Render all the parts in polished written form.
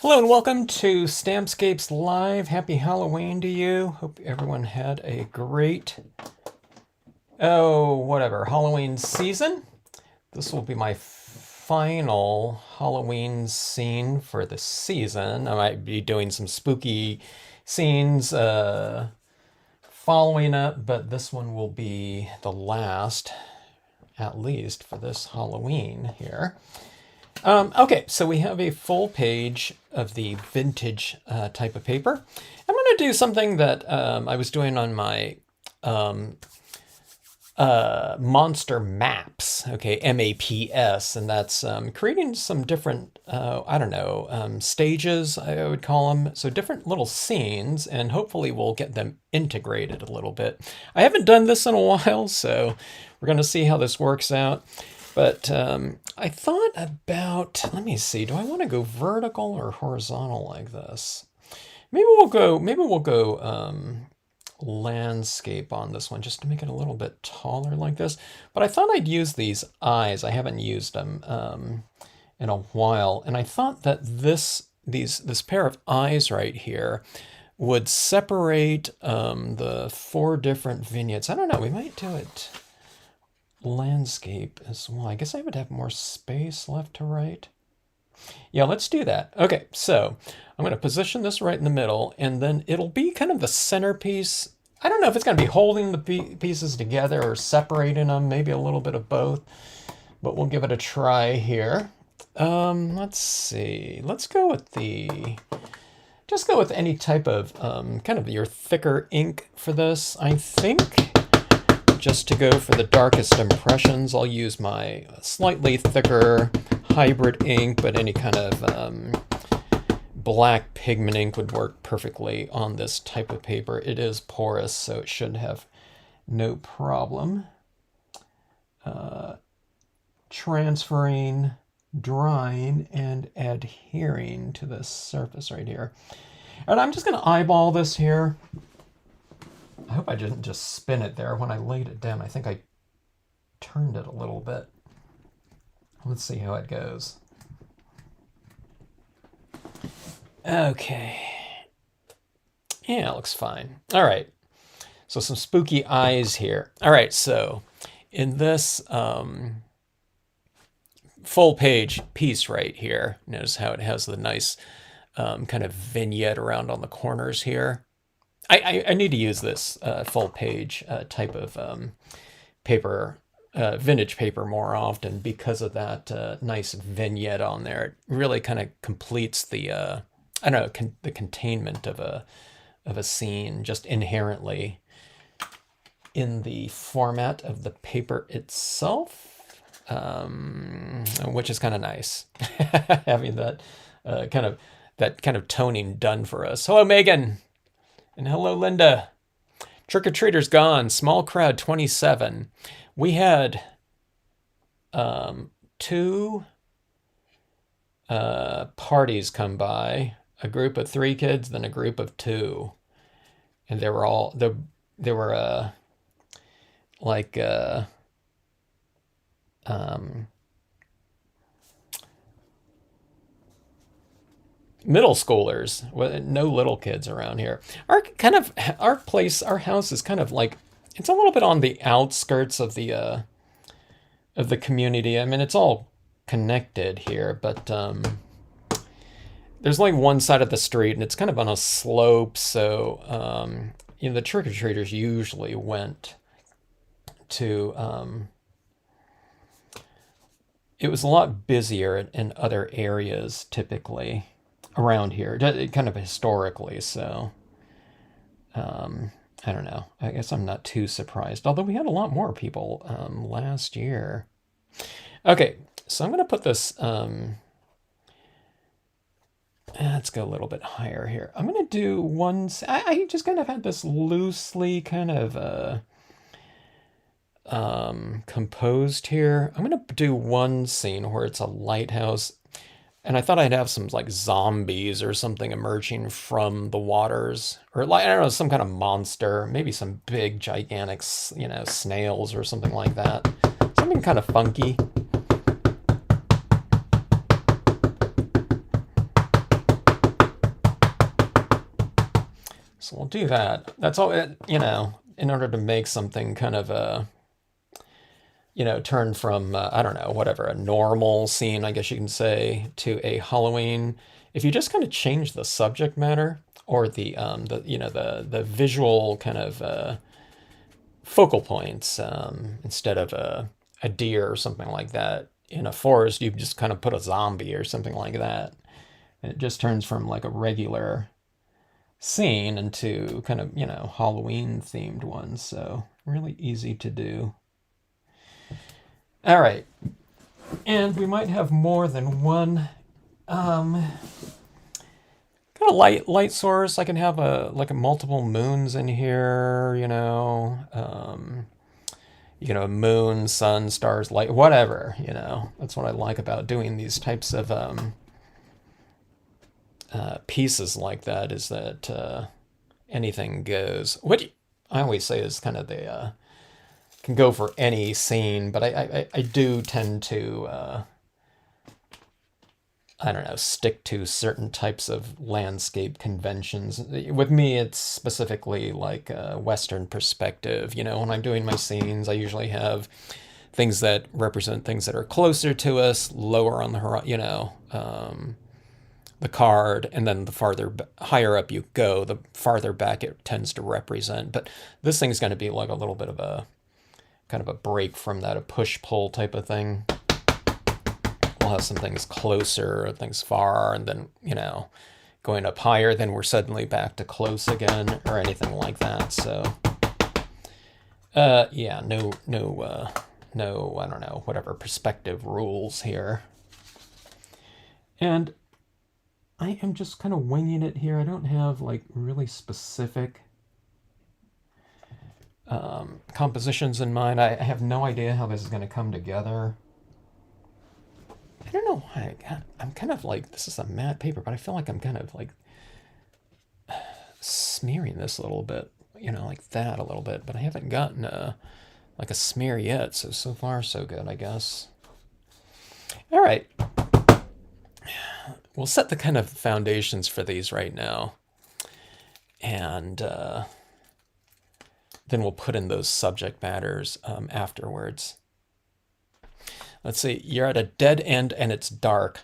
Hello and welcome to Stampscapes Live. Happy Halloween to you. Hope everyone had a great, Halloween season. This will be my final Halloween scene for the season. I might be doing some spooky scenes following up, but this one will be the last, at least for this Halloween here. Okay, so we have a full page of the vintage type of paper. I'm going to do something that I was doing on my monster maps, okay, MAPS, and that's creating some different, stages, I would call them. So different little scenes, and hopefully we'll get them integrated a little bit. I haven't done this in a while, so we're going to see how this works out. But I thought about, let me see, do I want to go vertical or horizontal like this? Maybe we'll go landscape on this one just to make it a little bit taller like this. But I thought I'd use these eyes. I haven't used them in a while. And I thought that this pair of eyes right here would separate the four different vignettes. I don't know, we might do it landscape as well. I guess I would have more space left to right. Yeah, let's do that. Okay, so I'm going to position this right in the middle, and then it'll be kind of the centerpiece. I don't know if it's going to be holding the pieces together or separating them, maybe a little bit of both, but we'll give it a try here. Let's see. Let's go with just go with any type of kind of your thicker ink for this, I think. Just to go for the darkest impressions, I'll use my slightly thicker hybrid ink, but any kind of black pigment ink would work perfectly on this type of paper. It is porous, so it should have no problem transferring, drying, and adhering to this surface right here. And I'm just going to eyeball this here. I hope I didn't just spin it there when I laid it down. I think I turned it a little bit. Let's see how it goes. Okay. Yeah, it looks fine. All right. So some spooky eyes here. All right, so in this full page piece right here, notice how it has the nice kind of vignette around on the corners here. I need to use this full page type of paper, vintage paper more often because of that nice vignette on there. It really kind of completes the, the containment of a scene just inherently in the format of the paper itself, which is kind of nice having that kind of toning done for us. Hello, Megan. And hello, Linda. Trick-or-treaters gone. Small crowd, 27. We had two parties come by. A group of 3 kids, then a group of 2. And they were all, they were like middle schoolers, no little kids around here. Our house is kind of like, it's a little bit on the outskirts of the community. I mean, it's all connected here, but there's like one side of the street and it's kind of on a slope. So, the trick-or-treaters usually went to, it was a lot busier in other areas typically around here, kind of historically, so I don't know. I guess I'm not too surprised, although we had a lot more people last year. Okay, so I'm going to put this, let's go a little bit higher here. I'm going to do one, I just kind of had this loosely kind of composed here. I'm going to do one scene where it's a lighthouse. And I thought I'd have some like zombies or something emerging from the waters, or like, I don't know, some kind of monster, maybe some big gigantic, snails or something like that. Something kind of funky. do that. That's all, you know, in order to make something kind of a, you know, turn from, I don't know, whatever, a normal scene, I guess you can say, to a Halloween. If you just kind of change the subject matter or the you know, the visual kind of focal points, instead of a deer or something like that in a forest, you just kind of put a zombie or something like that. And it just turns from like a regular scene into kind of, you know, Halloween themed ones. So really easy to do. All right. And we might have more than one kind of light source. I can have a multiple moons in here, you know. You know, moon, sun, stars, light, whatever, you know. That's what I like about doing these types of pieces like that, is that anything goes. What I always say is kind of the can go for any scene, but I do tend to I don't know, stick to certain types of landscape conventions. With me, it's specifically like a Western perspective. You know, when I'm doing my scenes, I usually have things that represent things that are closer to us, lower on the horizon, you know, the card, and then the farther higher up you go, the farther back it tends to represent. But this thing's going to be like a little bit of a kind of a break from that, a push-pull type of thing. We'll have some things closer, things far, and then, you know, going up higher, then we're suddenly back to close again, or anything like that. So, yeah, no, I don't know, whatever perspective rules here. And I am just kind of winging it here. I don't have like really specific compositions in mind. I have no idea how this is going to come together. I don't know why I'm kind of like, this is a matte paper, but I feel like I'm kind of like smearing this a little bit, you know, like that a little bit, but I haven't gotten like a smear yet. So far so good, I guess. All right. We'll set the kind of foundations for these right now. And then we'll put in those subject matters afterwards. Let's see, you're at a dead end and it's dark.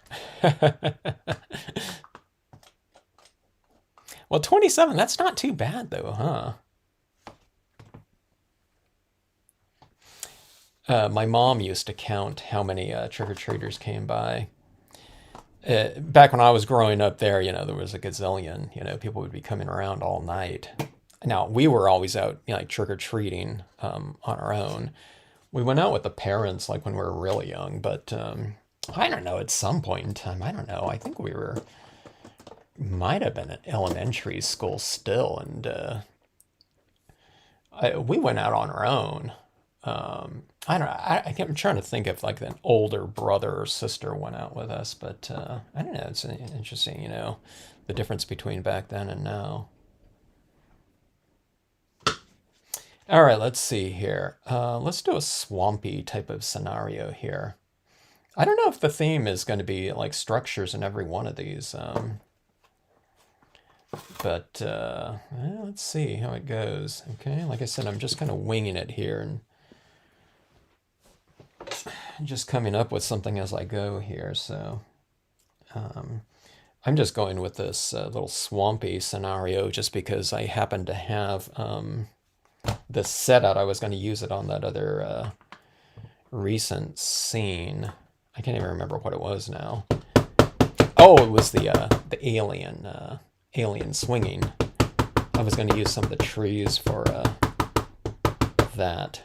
Well, 27, that's not too bad though, huh? My mom used to count how many trick-or-treaters came by. Back when I was growing up there, you know, there was a gazillion, you know, people would be coming around all night. Now, we were always out, you know, like trick-or-treating on our own. We went out with the parents like when we were really young, but I don't know, at some point in time, I don't know, I think we might have been at elementary school still, and we went out on our own. I don't know, I'm trying to think if like an older brother or sister went out with us, but I don't know, it's interesting, you know, the difference between back then and now. All right, let's see here. Let's do a swampy type of scenario here. I don't know if the theme is going to be like structures in every one of these, but let's see how it goes. Okay, like I said, I'm just kind of winging it here and just coming up with something as I go here. So I'm just going with this little swampy scenario just because I happen to have this set out. I was going to use it on that other recent scene. I can't even remember what it was now. Oh, it was the alien swinging. I was going to use some of the trees for that,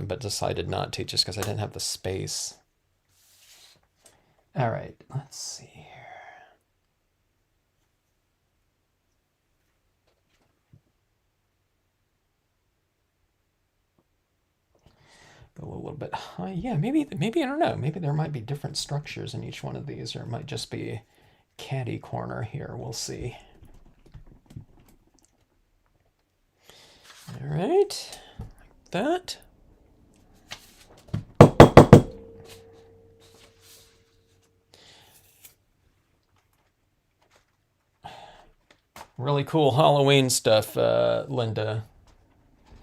but decided not to just because I didn't have the space. All right, let's see here. Go a little bit high. Yeah, maybe I don't know. Maybe there might be different structures in each one of these, or it might just be catty corner here. We'll see. All right, like that. Really cool Halloween stuff, Linda,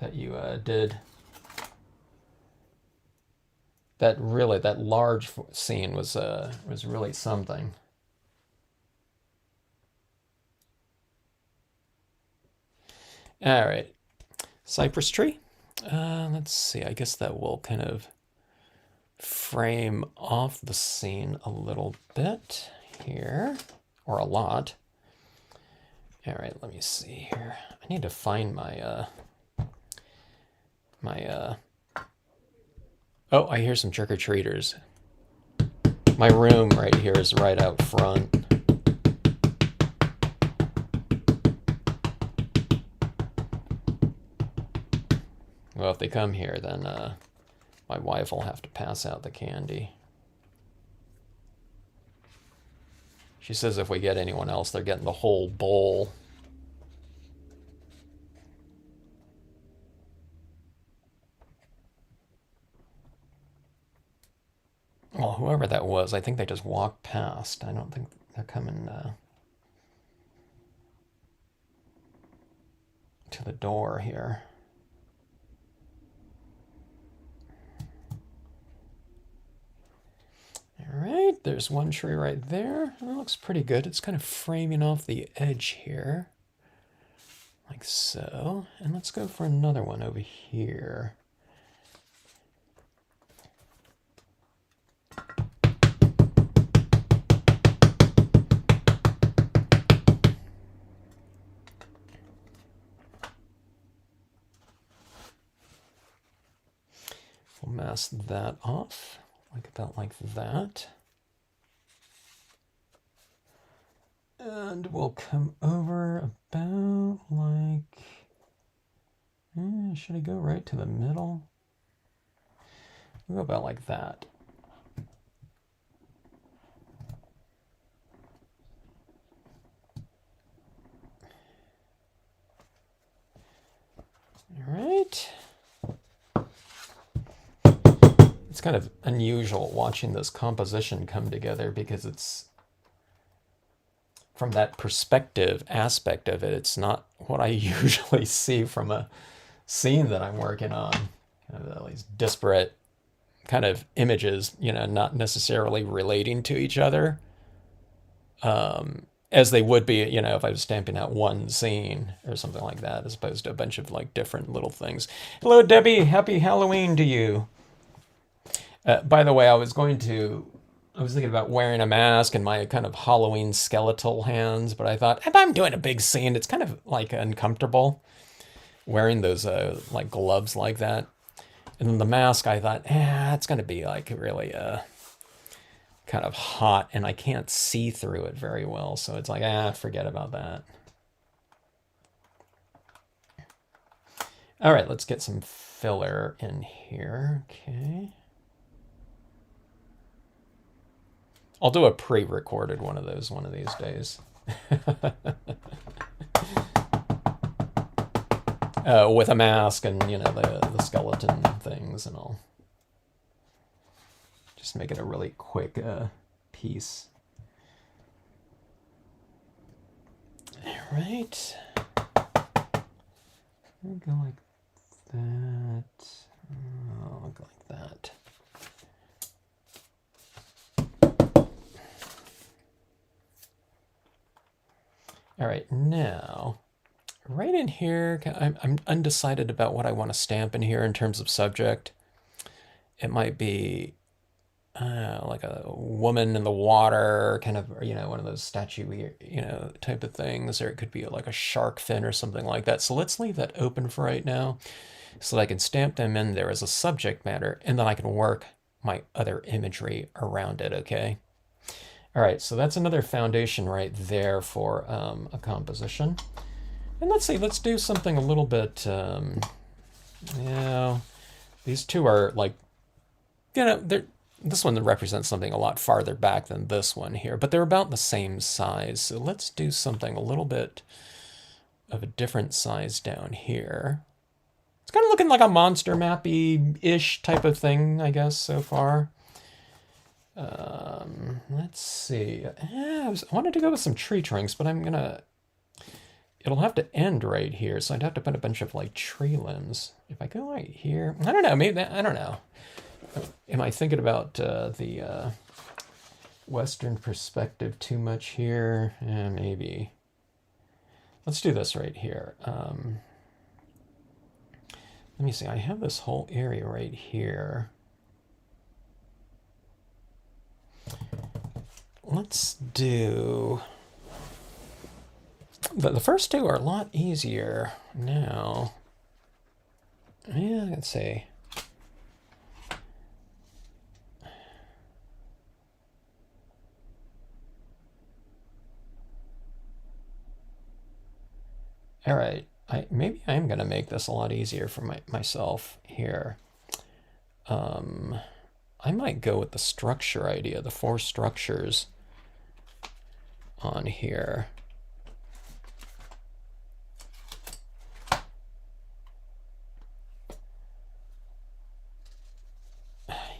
that you did. That large scene was really something. All right, cypress tree. Let's see. I guess that will kind of frame off the scene a little bit here, or a lot. All right, let me see here. I need to find my Oh, I hear some trick-or-treaters. My room right here is right out front. Well, if they come here, then my wife will have to pass out the candy. She says if we get anyone else, they're getting the whole bowl. Well, whoever that was, I think they just walked past. I don't think they're coming to the door here. All right, there's one tree right there. That looks pretty good. It's kind of framing off the edge here, like so. And let's go for another one over here. We'll mask that off, like about like that. And we'll come over about like, should I go right to the middle? We'll go about like that. All right. It's kind of unusual watching this composition come together because it's, from that perspective aspect of it, it's not what I usually see from a scene that I'm working on. Kind of these disparate kind of images, you know, not necessarily relating to each other, as they would be, you know, if I was stamping out one scene or something like that, as opposed to a bunch of like different little things. Hello, Debbie. Happy Halloween to you. By the way, I was thinking about wearing a mask and my kind of Halloween skeletal hands, but I thought if I'm doing a big scene, it's kind of like uncomfortable wearing those like gloves like that. And then the mask, I thought, it's going to be like really kind of hot, and I can't see through it very well. So it's like, forget about that. All right, let's get some filler in here. Okay. I'll do a pre-recorded one of those one of these days. With a mask and, you know, the skeleton things, and I'll just make it a really quick piece. All right. I'll go like that. I'll go like that. All right, now, right in here, I'm undecided about what I want to stamp in here in terms of subject. It might be like a woman in the water, kind of, you know, one of those statue, you know, type of things, or it could be like a shark fin or something like that. So let's leave that open for right now so that I can stamp them in there as a subject matter, and then I can work my other imagery around it, okay? All right, so that's another foundation right there for a composition. And let's see, let's do something a little bit, you know, these two are like, you know, this one represents something a lot farther back than this one here, but they're about the same size. So let's do something a little bit of a different size down here. It's kind of looking like a monster mappy-ish type of thing, I guess, so far. Let's see. I wanted to go with some tree trunks, but I'm gonna it'll have to end right here, so I'd have to put a bunch of like tree limbs. If I go right here, I don't know, maybe I don't know. Am I thinking about the Western perspective too much here? Maybe. Let's do this right here. Let me see, I have this whole area right here. Let's do... The first two are a lot easier now. Yeah, let's see. All right, maybe I am going to make this a lot easier for myself here. I might go with the structure idea, the 4 structures on here.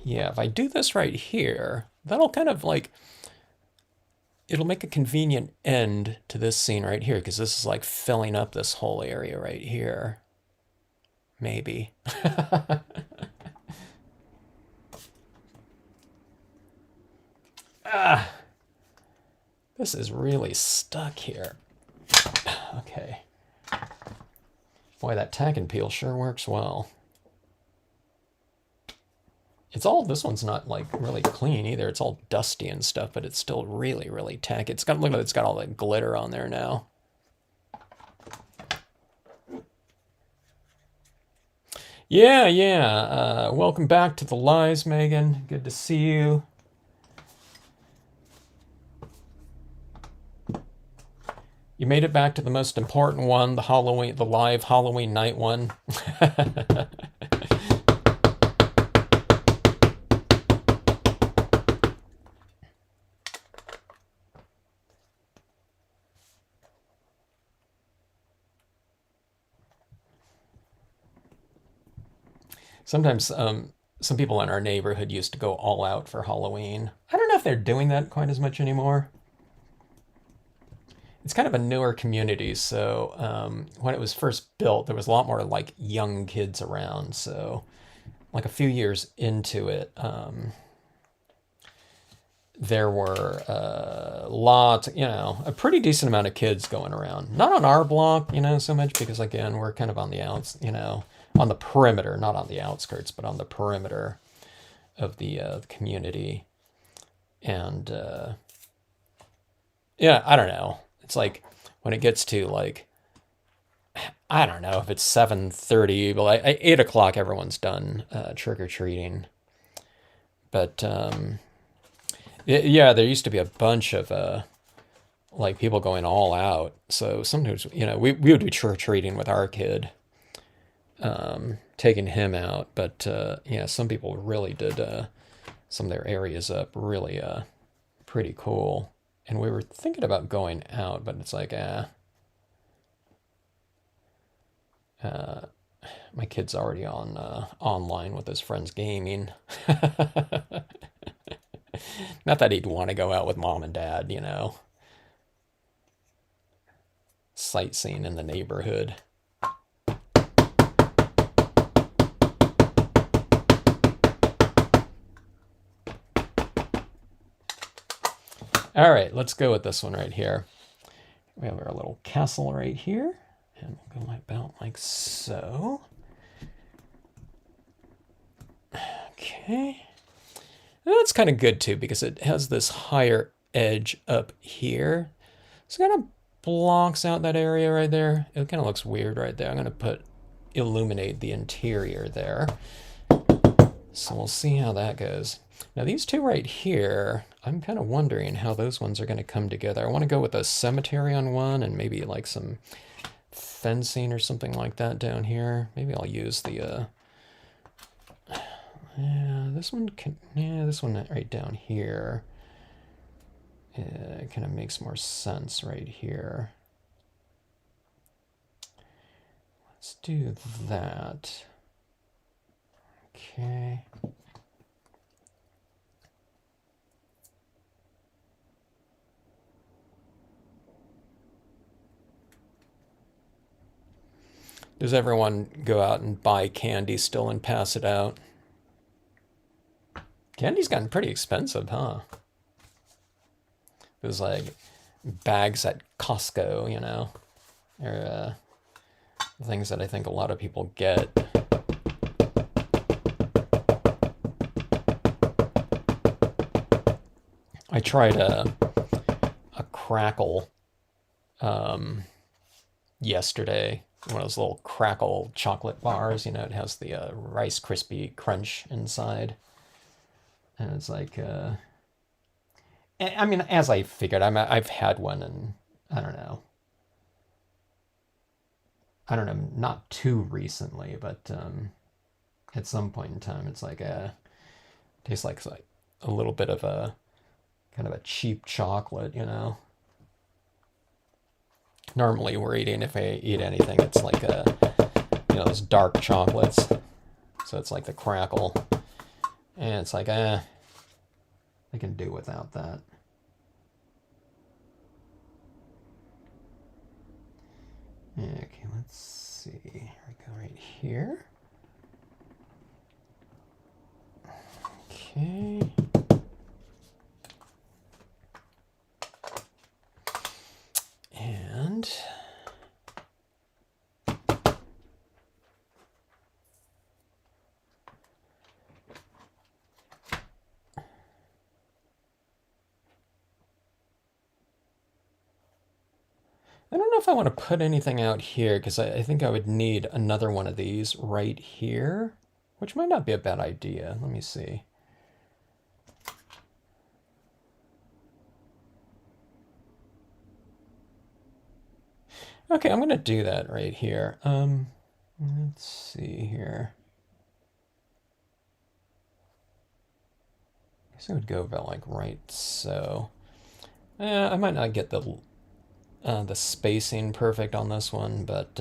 Yeah, if I do this right here, that'll kind of like, it'll make a convenient end to this scene right here, because this is like filling up this whole area right here. Maybe. This is really stuck here. Okay. Boy, that tack and peel sure works well. It's all, this one's not like really clean either. It's all dusty and stuff, but it's still really, really tacky. It's got, look at it, it's got all that glitter on there now. Yeah, yeah. Welcome back to the lies, Megan. Good to see you. You made it back to the most important one, the live Halloween night one. Sometimes some people in our neighborhood used to go all out for Halloween. I don't know if they're doing that quite as much anymore. It's kind of a newer community, so when it was first built, there was a lot more like young kids around. So like a few years into it, there were lots, you know, a pretty decent amount of kids going around. Not on our block, you know, so much because, again, we're kind of on the outs, you know, on the perimeter, not on the outskirts, but on the perimeter of the community. And yeah, I don't know. It's like when it gets to like, I don't know if it's 7:30, but like 8 o'clock, everyone's done trick-or-treating. But yeah, there used to be a bunch of like people going all out. So sometimes, you know, we would do trick-or-treating with our kid, taking him out. But yeah, some people really did some of their areas up really pretty cool. And we were thinking about going out, but it's like, my kid's already on online with his friends gaming. Not that he'd want to go out with mom and dad, you know. Sightseeing in the neighborhood. All right, let's go with this one right here. We have our little castle right here, and we'll go about like so. Okay. And that's kind of good too, because it has this higher edge up here. So it kind of blocks out that area right there. It kind of looks weird right there. I'm going to illuminate the interior there. So we'll see how that goes. Now these two right here, I'm kind of wondering how those ones are going to come together. I want to go with a cemetery on one and maybe like some fencing or something like that down here. Maybe I'll use the, yeah, this one right down here. It kind of makes more sense right here. Let's do that. Okay. Does everyone go out and buy candy still and pass it out? Candy's gotten pretty expensive, huh? It was like bags at Costco, you know, or things that I think a lot of people get. I tried a crackle yesterday, one of those little crackle chocolate bars. You know, it has the Rice Krispie Crunch inside, and it's like, I mean, as I figured, I've had one, and I don't know, not too recently, but at some point in time, it's like tastes like a little bit of a kind of a cheap chocolate, you know. Normally we're eating, if I eat anything, it's like you know, those dark chocolates. So it's like the crackle. And it's like, I can do without that. Okay, let's see. Here we go right here. Okay. And I don't know if I want to put anything out here, because I think I would need another one of these right here, which might not be a bad idea. Let me see. Okay, I'm going to do that right here. Let's see here. I guess I would go about like right so. I might not get the spacing perfect on this one, but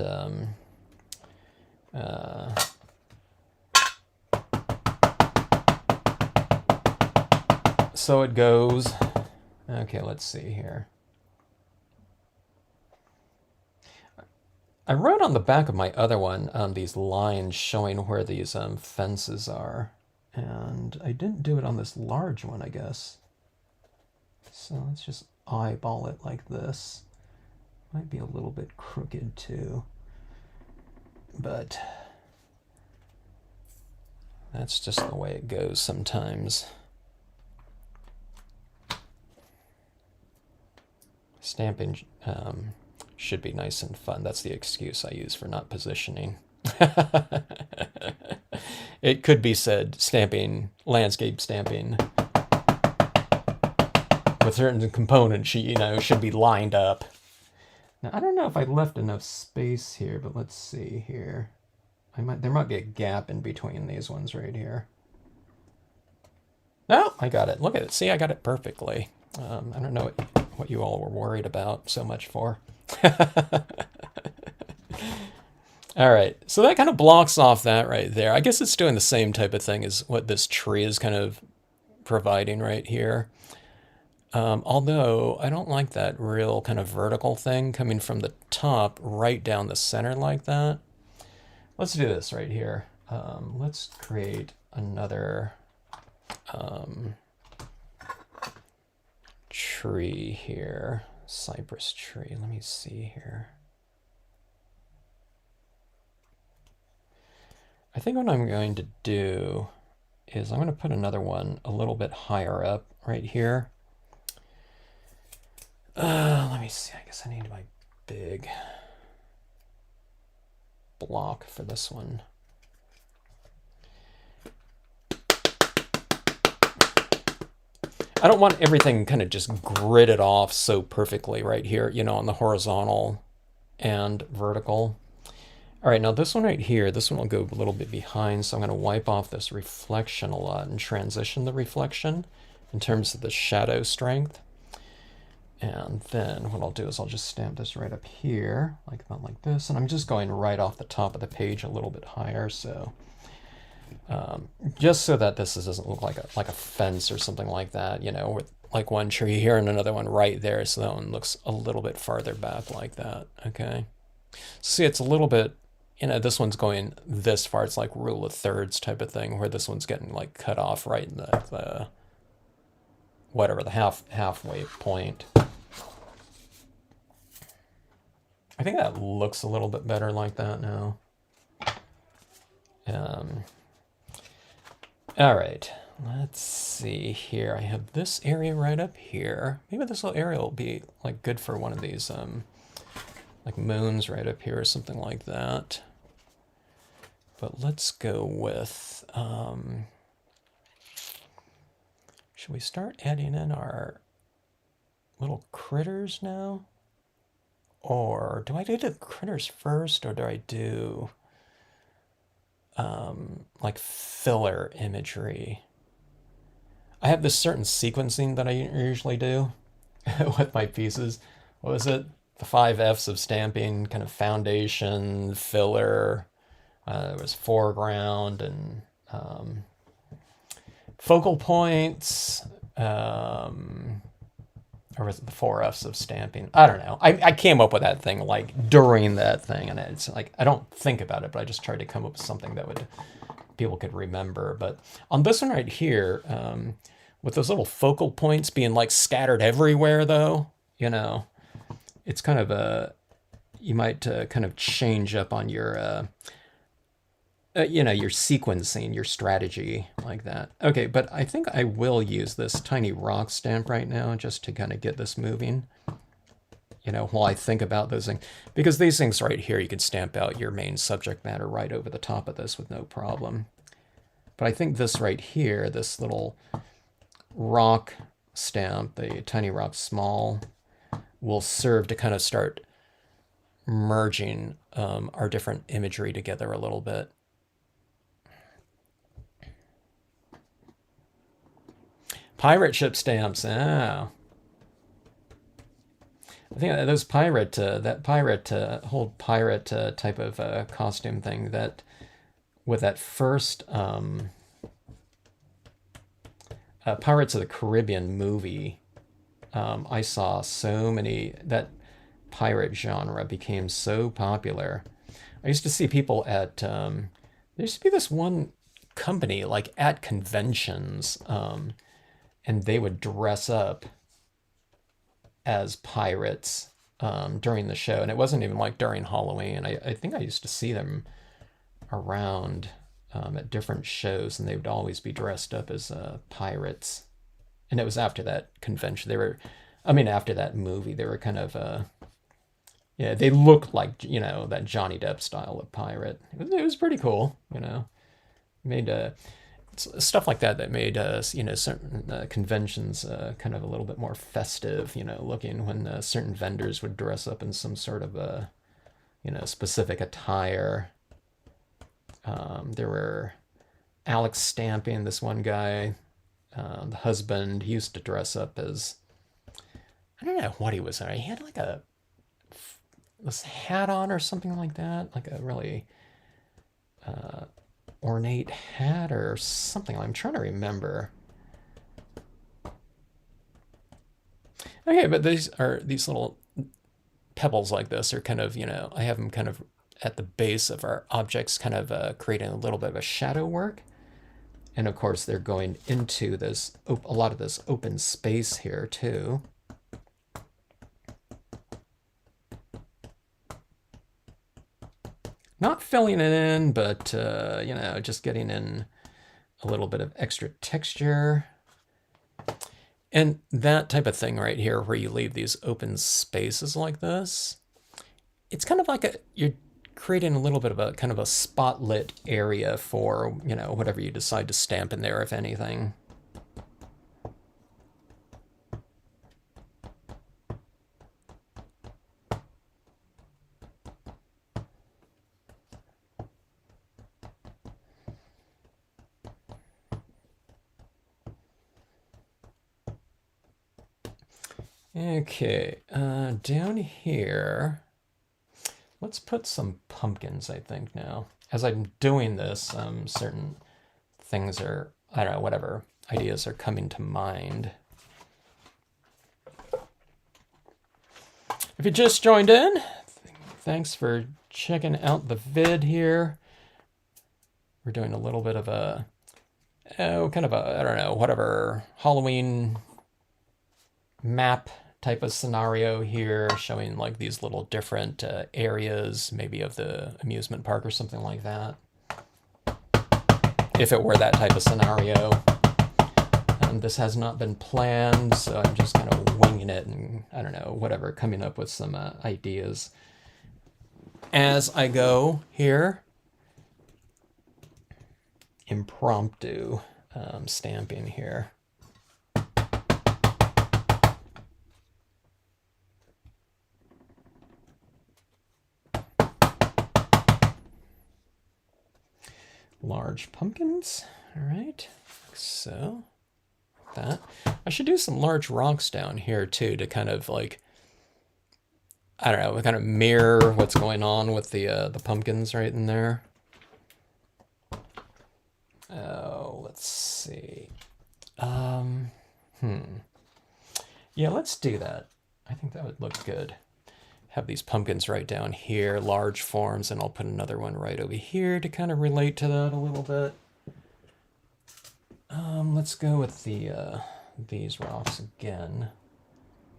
so it goes. Okay, let's see here. I wrote on the back of my other one these lines showing where these fences are, and I didn't do it on this large one, I guess. So let's just eyeball it like this. Might be a little bit crooked too, but that's just the way it goes sometimes. Stamping should be nice and fun. That's the excuse I use for not positioning. It could be said stamping, landscape stamping, with certain components, should be lined up. Now, I don't know if I left enough space here, but let's see here. There might be a gap in between these ones right here. No, I got it. Look at it. See, I got it perfectly. I don't know what you all were worried about so much for. All right, so that kind of blocks off that right there. I guess it's doing the same type of thing as what this tree is kind of providing right here. Although I don't like that real kind of vertical thing coming from the top right down the center like that. Let's do this right here. Let's create another tree here. Cypress tree. Let me see here. I think what I'm going to do is I'm going to put another one a little bit higher up right here. Let me see. I guess I need my big block for this one. I don't want everything kind of just gridded off so perfectly right here, on the horizontal and vertical. All right, now this one right here, this one will go a little bit behind, so I'm going to wipe off this reflection a lot and transition the reflection in terms of the shadow strength. And then what I'll do is I'll just stamp this right up here, like this, and I'm just going right off the top of the page a little bit higher, so just so that this doesn't look like a fence or something like that, with like one tree here and another one right there, so that one looks a little bit farther back like that. Okay, see, it's a little bit you know, this one's going this far. It's like rule of thirds type of thing, where this one's getting like cut off right in the whatever, the halfway point. I think that looks a little bit better like that now. All right, let's see here. I have this area right up here. Maybe this little area will be like good for one of these like moons right up here or something like that. But let's go with, should we start adding in our little critters now? Or do I do the critters first, or do I do like filler imagery? I have this certain sequencing that I usually do with my pieces. What was it? The 5 F's of stamping, kind of foundation, filler, there was foreground and focal points, or was it the 4 F's of stamping? I don't know. I came up with that thing like during that thing, and it's like I don't think about it, but I just tried to come up with something that would people could remember. But on this one right here, with those little focal points being like scattered everywhere, though, you know, it's kind of a you might kind of change up on your you know, your sequencing, your strategy like that. Okay, but I think I will use this tiny rock stamp right now just to kind of get this moving, you know, while I think about those things. Because these things right here, you could stamp out your main subject matter right over the top of this with no problem. But I think this right here, this little rock stamp, the tiny rock small, will serve to kind of start merging our different imagery together a little bit. Pirate ship stamps. Ah. I think those pirate, whole pirate type of costume thing, that with that first Pirates of the Caribbean movie, I saw so many, that pirate genre became so popular. I used to see people at, there used to be this one company like at conventions, and they would dress up as pirates during the show. And it wasn't even like during Halloween. I think I used to see them around at different shows, and they would always be dressed up as pirates. And it was after that convention. They were, I mean, after that movie, they were kind of, yeah, they looked like, you know, that Johnny Depp style of pirate. It was pretty cool, you know. Made stuff like that made you know, certain conventions kind of a little bit more festive, you know, looking, when certain vendors would dress up in some sort of you know, specific attire. There were Alex Stamping, this one guy, the husband. He used to dress up as, I don't know what he was. He had like this hat on or something like that, like a really ornate hat or something. I'm trying to remember. Okay, but these little pebbles like this are kind of, you know, I have them kind of at the base of our objects, kind of creating a little bit of a shadow work. And of course, they're going into this, a lot of this open space here too. Not filling it in, but, you know, just getting in a little bit of extra texture. And that type of thing right here, where you leave these open spaces like this, it's kind of like you're creating a little bit of a kind of a spotlit area for, you know, whatever you decide to stamp in there, if anything. Okay, down here, let's put some pumpkins, I think, now. As I'm doing this, certain things are, I don't know, whatever ideas are coming to mind. If you just joined in, thanks for checking out the vid here. We're doing a little bit of a, kind of a, I don't know, whatever, Halloween map type of scenario here, showing like these little different areas, maybe of the amusement park or something like that. If it were that type of scenario. This has not been planned, so I'm just kind of winging it and, I don't know, whatever, coming up with some ideas as I go here. Impromptu stamping here. Large pumpkins, all right, so that. I should do some large rocks down here too to kind of like, I don't know, kind of mirror what's going on with the pumpkins right in there. Oh, let's see. Yeah, let's do that. I think that would look good. Have these pumpkins right down here, large forms, and I'll put another one right over here to kind of relate to that a little bit. Let's go with these rocks again.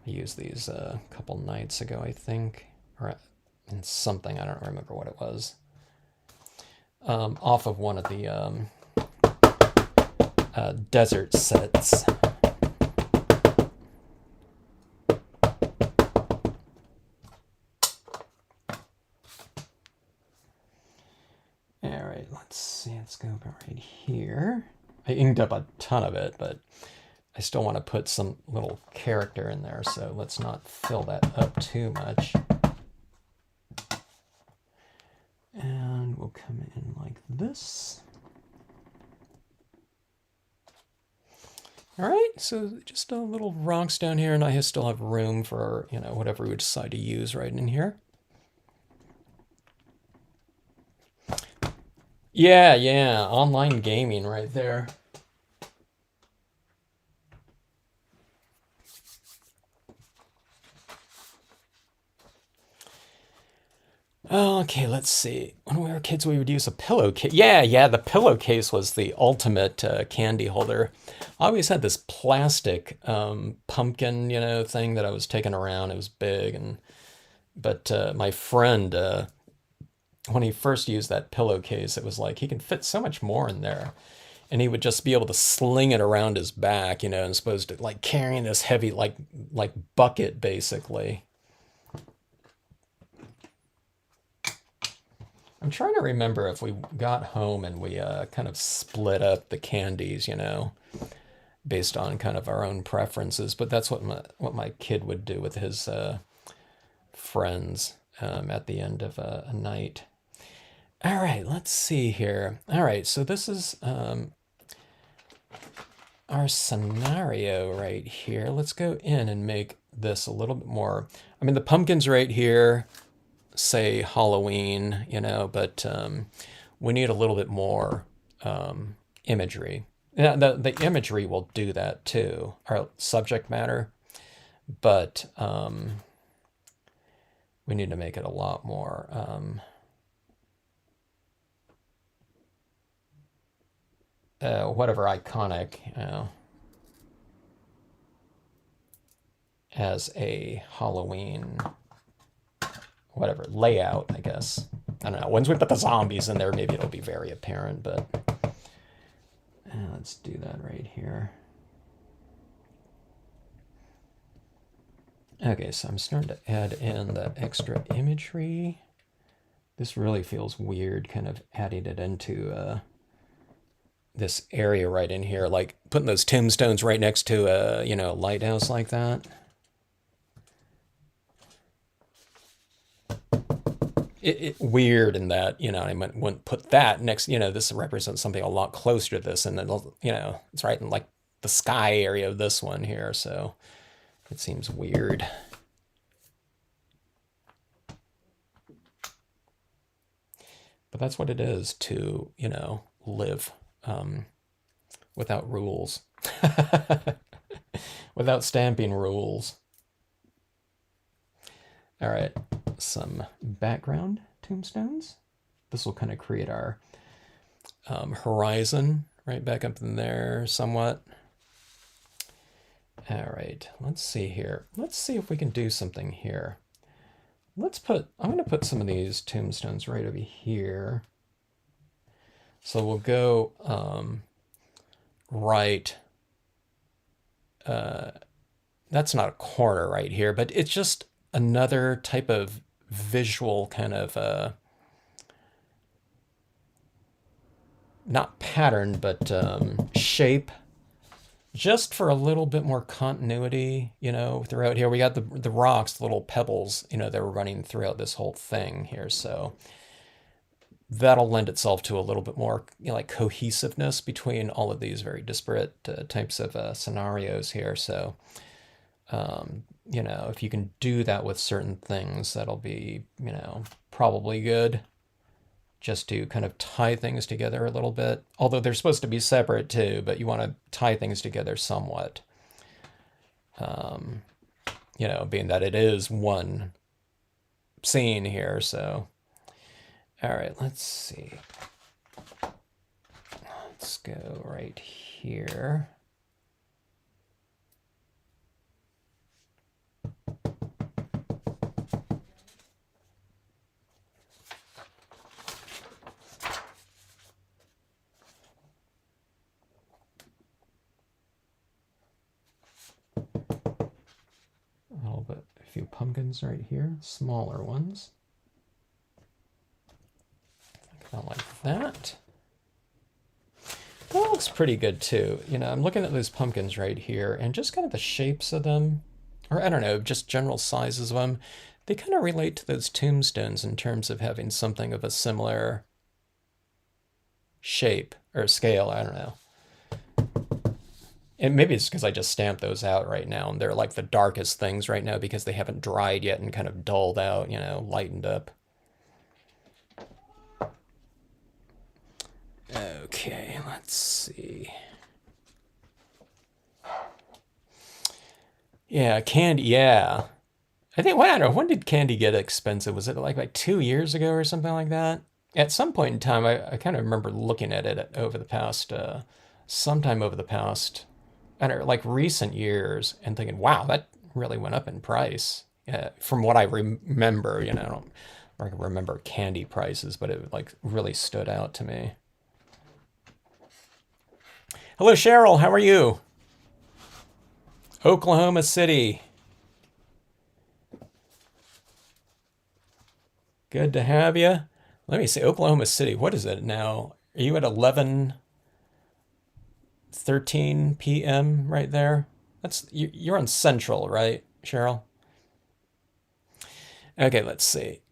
I used these a couple nights ago, I think, or in something, I don't remember what it was. Off of one of the desert sets. All right, let's see, let's go about right here. I inked up a ton of it, but I still want to put some little character in there, so let's not fill that up too much. And we'll come in like this. All right, so just a little rocks down here, and I still have room for, you know, whatever we decide to use right in here. Yeah, yeah, online gaming right there. Okay, let's see. When we were kids, we would use a pillowcase. Yeah, the pillowcase was the ultimate candy holder. I always had this plastic pumpkin, you know, thing that I was taking around. It was big, but my friend, when he first used that pillowcase, it was like he can fit so much more in there. And he would just be able to sling it around his back, you know, and supposed to like carrying this heavy like bucket basically. I'm trying to remember if we got home and we kind of split up the candies, you know, based on kind of our own preferences. But that's what my kid would do with his friends at the end of a night. All right, let's see here. All right, so this is our scenario right here. Let's go in and make this a little bit more. I mean, the pumpkin's right here, say Halloween, you know, but we need a little bit more imagery. Yeah, the imagery will do that too, our subject matter, but we need to make it a lot more whatever iconic, you know, as a Halloween, whatever, layout, I guess. I don't know. Once we put the zombies in there, maybe it'll be very apparent, but let's do that right here. Okay, so I'm starting to add in that extra imagery. This really feels weird, kind of adding it into this area right in here, like putting those tombstones right next to a, you know, lighthouse like that. Weird in that, you know, I wouldn't put that next, you know, this represents something a lot closer to this, and then, you know, it's right in like the sky area of this one here, so it seems weird. But that's what it is to, you know, live without rules, without stamping rules. All right, some background tombstones. This will kind of create our horizon right back up in there somewhat. All right, let's see here. Let's see if we can do something here. I'm going to put some of these tombstones right over here. So we'll go right. That's not a corner right here, but it's just another type of visual kind of, not pattern, but shape, just for a little bit more continuity, throughout here. We got the rocks, the little pebbles, that were running throughout this whole thing here. So that'll lend itself to a little bit more like cohesiveness between all of these very disparate types of scenarios here. So, if you can do that with certain things, that'll be, probably good, just to kind of tie things together a little bit. Although they're supposed to be separate too, but you want to tie things together somewhat. Being that it is one scene here, so. All right, let's see. Let's go right here. A few pumpkins right here, smaller ones. Like that. That looks pretty good too. I'm looking at those pumpkins right here, and just kind of the shapes of them, or I don't know, just general sizes of them, they kind of relate to those tombstones in terms of having something of a similar shape or scale. I don't know. And maybe it's because I just stamped those out right now, and they're like the darkest things right now because they haven't dried yet and kind of dulled out, lightened up. Okay, let's see. Yeah, candy, yeah. I think, well, I don't know, when did candy get expensive? Was it like 2 years ago or something like that? At some point in time, I kind of remember looking at it over the past, sometime over the past, I don't know, like recent years, and thinking, wow, that really went up in price. From what I remember, I don't remember candy prices, but it like really stood out to me. Hello, Cheryl. How are you? Oklahoma City. Good to have you. Let me see. Oklahoma City. What is it now? Are you at 11:13 p.m. right there? You're on Central, right, Cheryl? Okay, let's see.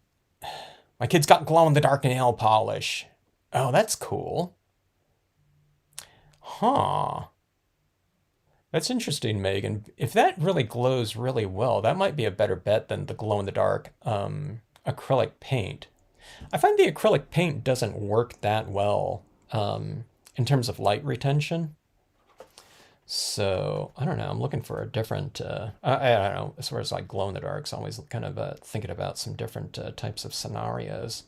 My kid's got glow-in-the-dark nail polish. Oh, that's cool. Huh. That's interesting, Megan. If that really glows really well, that might be a better bet than the glow-in-the-dark acrylic paint. I find the acrylic paint doesn't work that well in terms of light retention. So, I don't know. I'm looking for a different, I don't know, as far as like glow-in-the-darks, always kind of thinking about some different types of scenarios.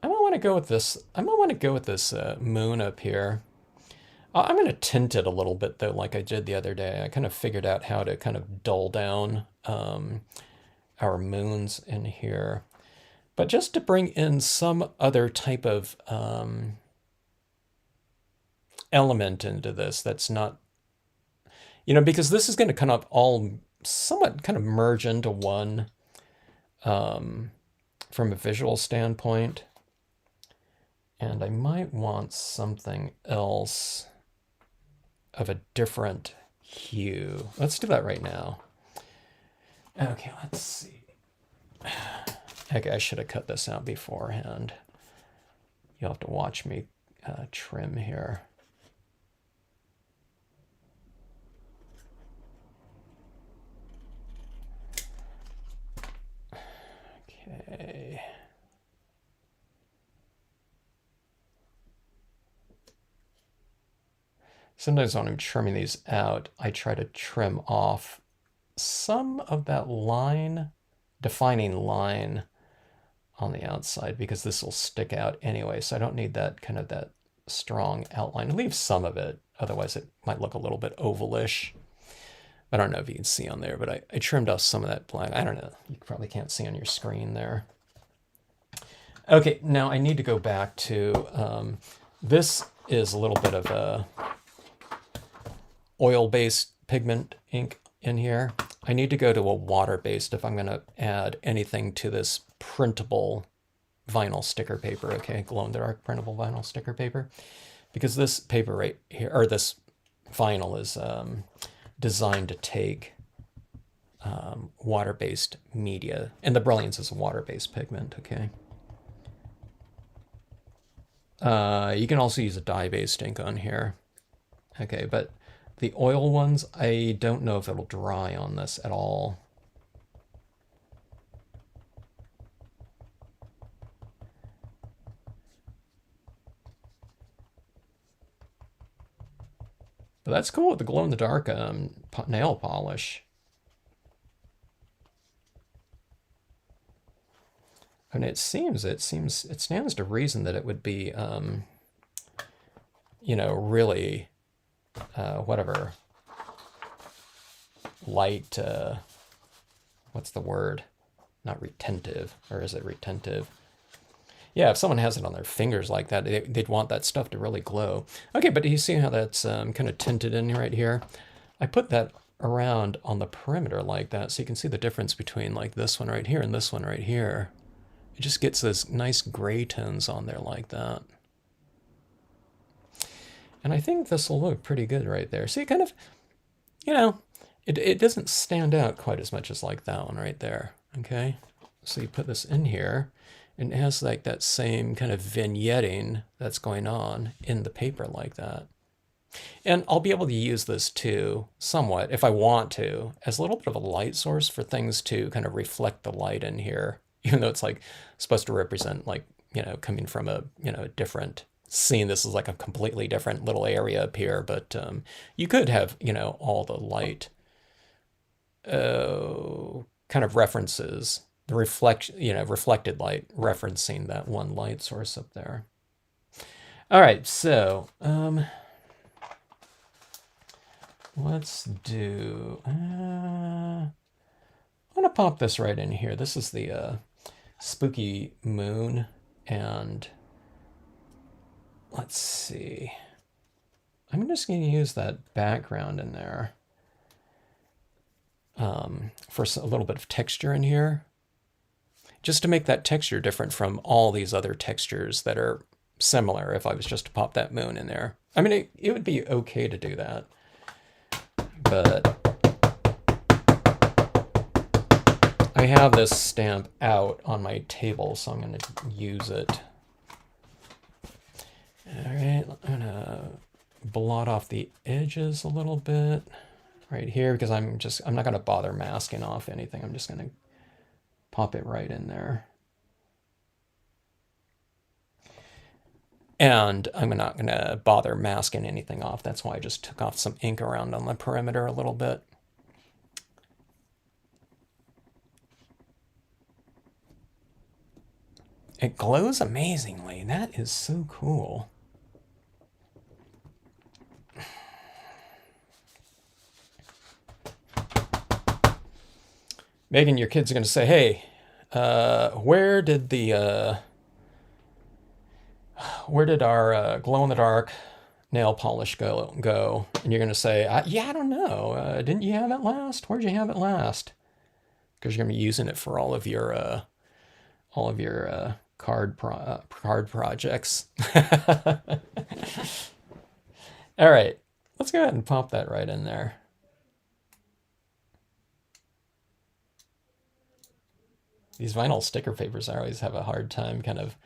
I might want to go with this. I might want to go with this moon up here. I'm going to tint it a little bit, though, like I did the other day. I kind of figured out how to kind of dull down our moons in here. But just to bring in some other type of element into this that's not, because this is going to kind of all somewhat kind of merge into one from a visual standpoint. And I might want something else of a different hue. Let's do that right now. Okay, let's see. Okay, I should have cut this out beforehand. You'll have to watch me trim here. Okay. Sometimes when I'm trimming these out, I try to trim off some of that line, defining line on the outside because this will stick out anyway. So I don't need that kind of that strong outline. I'll leave some of it. Otherwise it might look a little bit ovalish. I don't know if you can see on there, but I trimmed off some of that black. I don't know. You probably can't see on your screen there. Okay, now I need to go back to, this is a little bit of a oil-based pigment ink in here. I need to go to a water-based if I'm going to add anything to this printable vinyl sticker paper, okay? Glow-in-the-dark printable vinyl sticker paper. Because this paper right here, or this vinyl is designed to take water-based media. And the Brilliance is a water-based pigment, okay? You can also use a dye-based ink on here. Okay, but the oil ones, I don't know if it'll dry on this at all. But that's cool with the glow-in-the-dark nail polish. And it stands to reason that it would be, you know, really, whatever, light, what's the word? Not retentive, or is it retentive? Yeah, if someone has it on their fingers like that, they'd want that stuff to really glow. Okay, but do you see how that's kind of tinted in right here? I put that around on the perimeter like that, so you can see the difference between like this one right here and this one right here. It just gets those nice gray tones on there like that. And I think this will look pretty good right there. See, kind of, you know, it doesn't stand out quite as much as like that one right there, okay? So you put this in here, and it has like that same kind of vignetting that's going on in the paper like that. And I'll be able to use this too, somewhat, if I want to, as a little bit of a light source for things to kind of reflect the light in here, even though it's like supposed to represent like, you know, coming from a, you know, a different scene. This is like a completely different little area up here, but you could have, you know, all the light kind of references, the reflected light referencing that one light source up there. All right, so let's do, I'm gonna pop this right in here. This is the spooky moon, and let's see. I'm just gonna use that background in there for a little bit of texture in here, just to make that texture different from all these other textures that are similar if I was just to pop that moon in there. I mean, it would be okay to do that, but I have this stamp out on my table, so I'm going to use it. All right, I'm going to blot off the edges a little bit right here because I'm not going to bother masking off anything. I'm just going to pop it right in there. And I'm not going to bother masking anything off. That's why I just took off some ink around on the perimeter a little bit. It glows amazingly. That is so cool. Megan, your kids are going to say, hey, where did our glow-in-the-dark nail polish go? And you're going to say, yeah, I don't know. Didn't you have it last? Where'd you have it last? Because you're going to be using it for all of your card projects. All right, let's go ahead and pop that right in there. These vinyl sticker papers, I always have a hard time kind of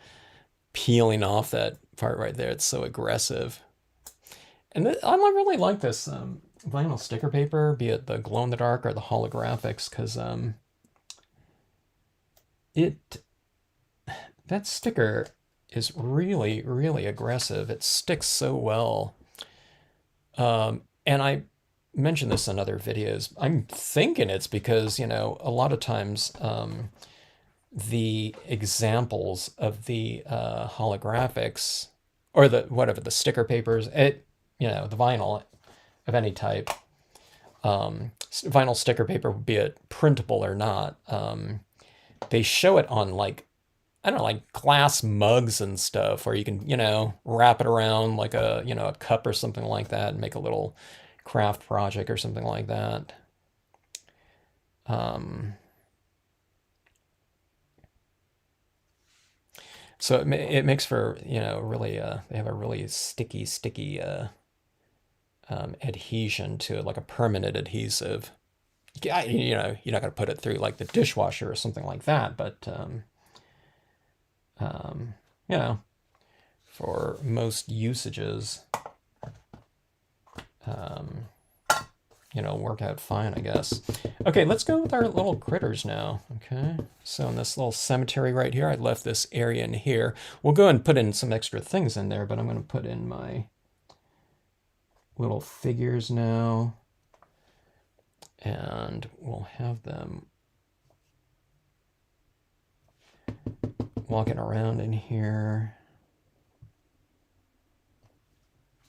peeling off that part right there. It's so aggressive. And I really like this vinyl sticker paper, be it the glow-in-the-dark or the holographics, because that sticker is really, really aggressive. It sticks so well. And I mentioned this in other videos. I'm thinking it's because, you know, a lot of times the examples of the holographics or the whatever the sticker papers, the vinyl of any type, vinyl sticker paper, be it printable or not. They show it on like, I don't know, like glass mugs and stuff, where you can, wrap it around like a cup or something like that and make a little craft project or something like that. So it makes for, really, they have a really sticky adhesion to it, like a permanent adhesive. Yeah, you're not going to put it through like the dishwasher or something like that, but, um, for most usages, work out fine, I guess. Okay, let's go with our little critters now. Okay, so in this little cemetery right here, I left this area in here. We'll go and put in some extra things in there, but I'm going to put in my little figures now. And we'll have them walking around in here.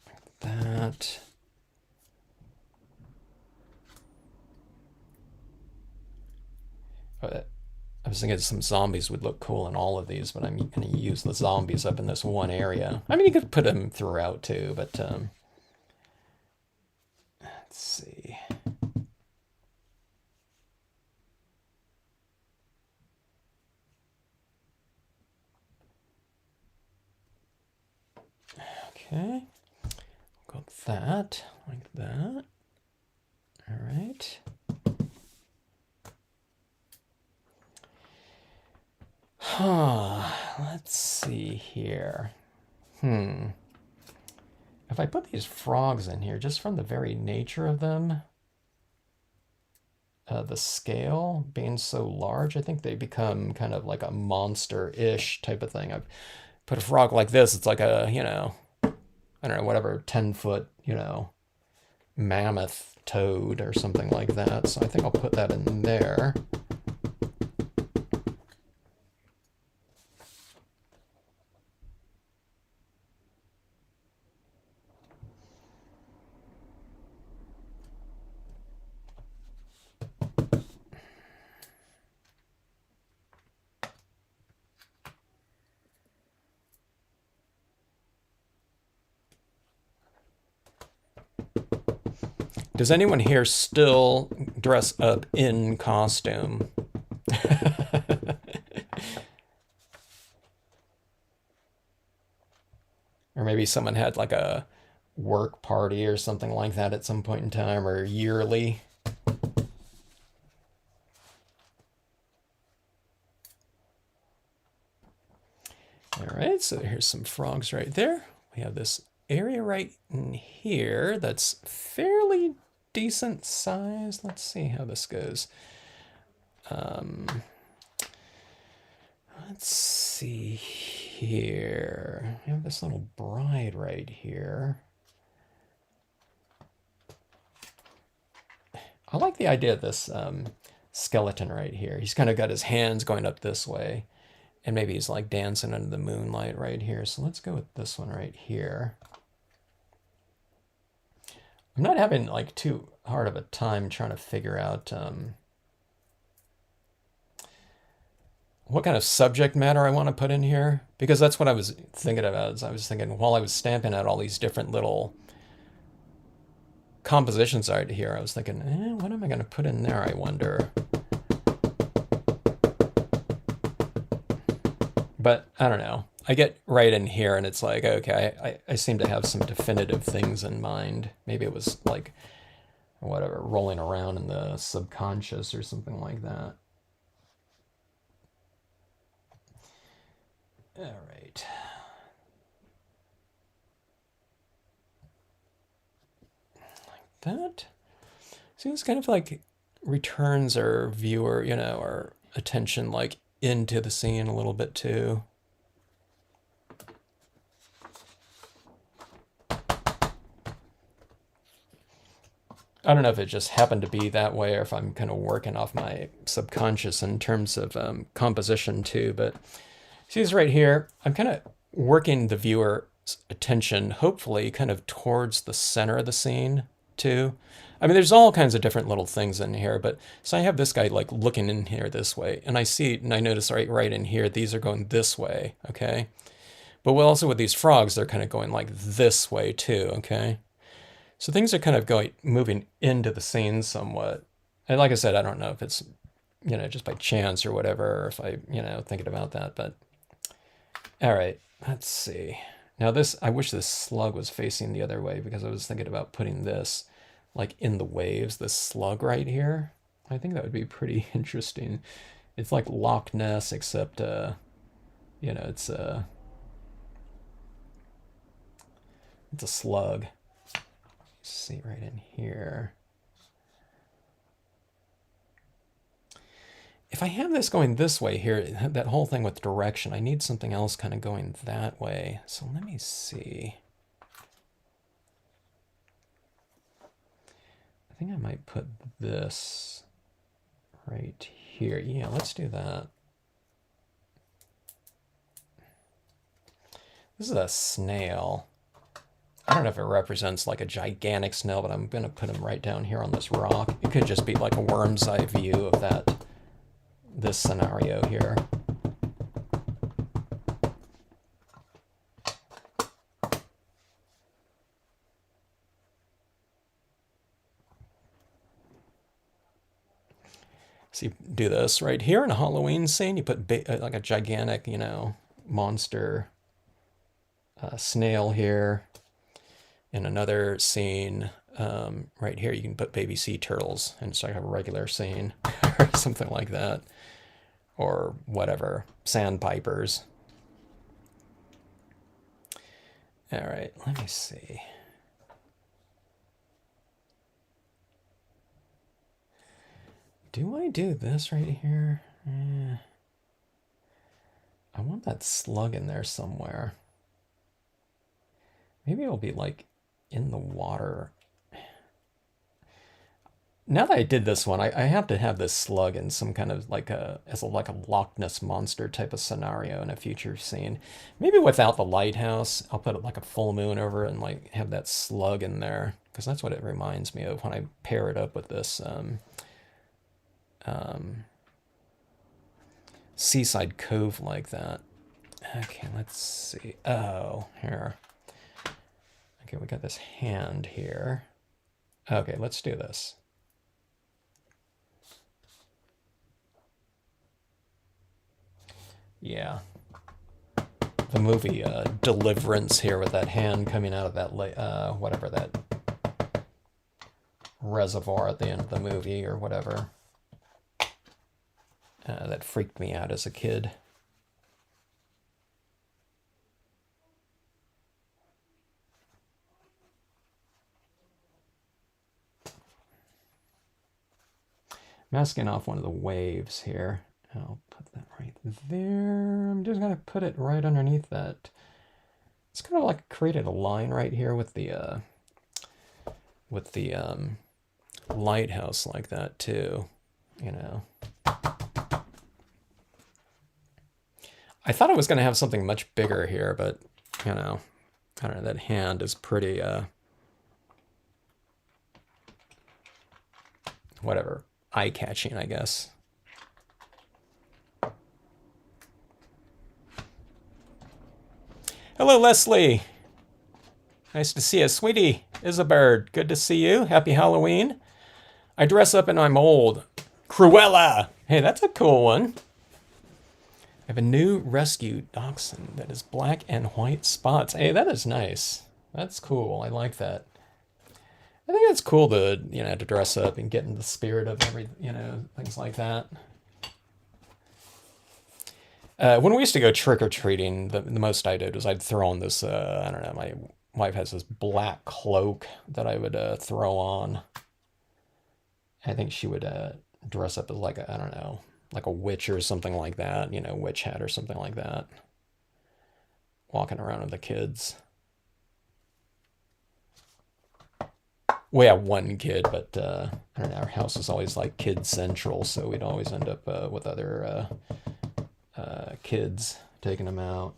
Like that. I was thinking some zombies would look cool in all of these, but I'm going to use the zombies up in this one area. I mean, you could put them throughout too, but let's see. Okay, got that, like that. All right. Let's see here. If I put these frogs in here, just from the very nature of them, the scale being so large, I think they become kind of like a monster-ish type of thing. I've put a frog like this, it's like a, I don't know, whatever, 10-foot, mammoth toad or something like that. So I think I'll put that in there. Does anyone here still dress up in costume? Or maybe someone had like a work party or something like that at some point in time, or yearly. All right, so here's some frogs right there. We have this area right in here that's fairly decent size. Let's see how this goes. Let's see here. We have this little bride right here. I like the idea of this skeleton right here. He's kind of got his hands going up this way, and maybe he's like dancing under the moonlight right here. So let's go with this one right here. I'm not having like too hard of a time trying to figure out what kind of subject matter I want to put in here, because that's what I was thinking about. Is I was thinking while I was stamping out all these different little compositions right here, I was thinking, what am I going to put in there, I wonder? But I don't know. I get right in here and it's like, okay, I seem to have some definitive things in mind. Maybe it was like, whatever, rolling around in the subconscious or something like that. All right. Like that. See, it's kind of like returns our viewer, our attention like into the scene a little bit too. I don't know if it just happened to be that way or if I'm kind of working off my subconscious in terms of composition too. But see this right here? I'm kind of working the viewer's attention, hopefully, kind of towards the center of the scene too. I mean, there's all kinds of different little things in here, but so I have this guy like looking in here this way, and I see, and I notice right in here, these are going this way, okay? But also with these frogs, they're kind of going like this way too, okay? So things are kind of moving into the scene somewhat. And like I said, I don't know if it's, just by chance or whatever, or if I, thinking about that, but all right, let's see. Now this, I wish this slug was facing the other way because I was thinking about putting this like in the waves, this slug right here. I think that would be pretty interesting. It's like Loch Ness, except, it's a slug. Let's see right in here. If I have this going this way here, that whole thing with direction, I need something else kind of going that way. So let me see. I think I might put this right here. Yeah, let's do that. This is a snail. I don't know if it represents like a gigantic snail, but I'm going to put him right down here on this rock. It could just be like a worm's eye view of this scenario here. So you do this right here in a Halloween scene. You put like a gigantic, monster snail here. In another scene, right here, you can put baby sea turtles, and it's like a regular scene or something like that, or whatever, sandpipers. All right, let me see. Do I do this right here? I want that slug in there somewhere. Maybe it'll be like in the water. Now that I did this one, I have to have this slug in some kind of like a Loch Ness monster type of scenario in a future scene. Maybe without the lighthouse, I'll put like a full moon over it and like have that slug in there, because that's what it reminds me of when I pair it up with this seaside cove like that. Okay, let's see. Oh, here. Okay, we got this hand here. Okay, let's do this. Yeah. The movie Deliverance here with that hand coming out of that, whatever, that reservoir at the end of the movie or whatever. That freaked me out as a kid. Masking off one of the waves here. I'll put that right there. I'm just gonna put it right underneath that. It's kind of like created a line right here with the lighthouse like that too, I thought I was gonna have something much bigger here, but I don't know, that hand is pretty whatever, eye-catching, I guess. Hello, Leslie. Nice to see you, sweetie. Isabird, good to see you. Happy Halloween. I dress up and I'm old. Cruella. Hey, that's a cool one. I have a new rescue dachshund that is black and white spots. Hey, that is nice. That's cool. I like that. I think it's cool to, to dress up and get in the spirit of things like that. When we used to go trick-or-treating, the most I did was I'd throw on this, I don't know, my wife has this black cloak that I would throw on. I think she would dress up as like I don't know, like a witch or something like that, witch hat or something like that. Walking around with the kids. We have one kid, but I don't know. Our house is always like kid central, so we'd always end up with other kids taking them out.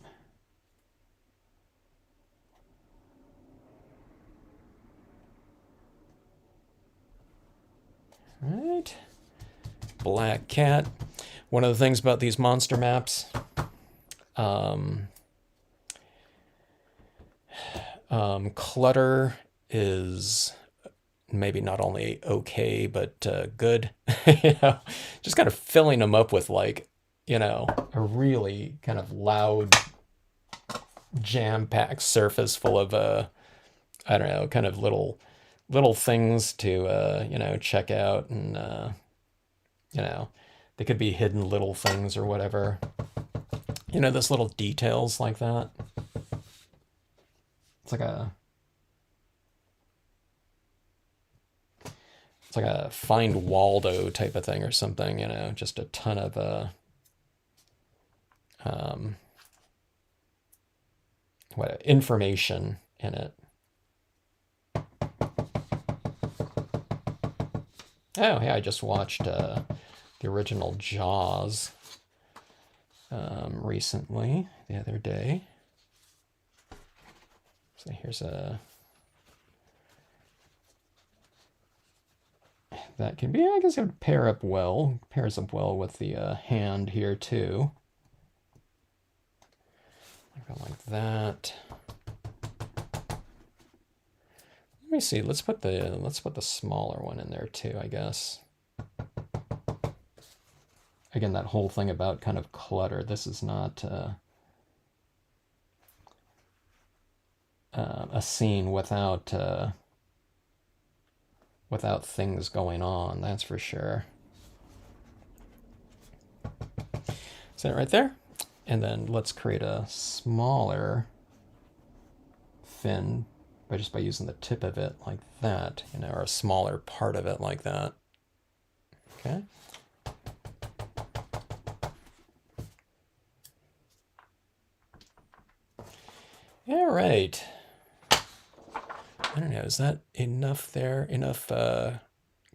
All right. Black cat. One of the things about these monster maps, clutter is maybe not only okay, but good. You know, just kind of filling them up with like, you know, a really kind of loud, jam-packed surface full of I don't know, kind of little things to you know, check out, and you know, they could be hidden little things or whatever. You know, those little details like that. It's like a it's like a Find Waldo type of thing or something, you know, just a ton of what information in it. Oh, hey, I just watched the original Jaws recently, the other day. So here's a... That can be, I guess it would pair up well. Pairs up well with the hand here too. Like that. Let me see. Let's put the smaller one in there too, I guess. Again, that whole thing about kind of clutter. This is not a scene without without things going on. That's for sure. Set it right there, and then let's create a smaller fin by using the tip of it like that, you know, or a smaller part of it like that. Okay. All right. I don't know, is that enough there? Enough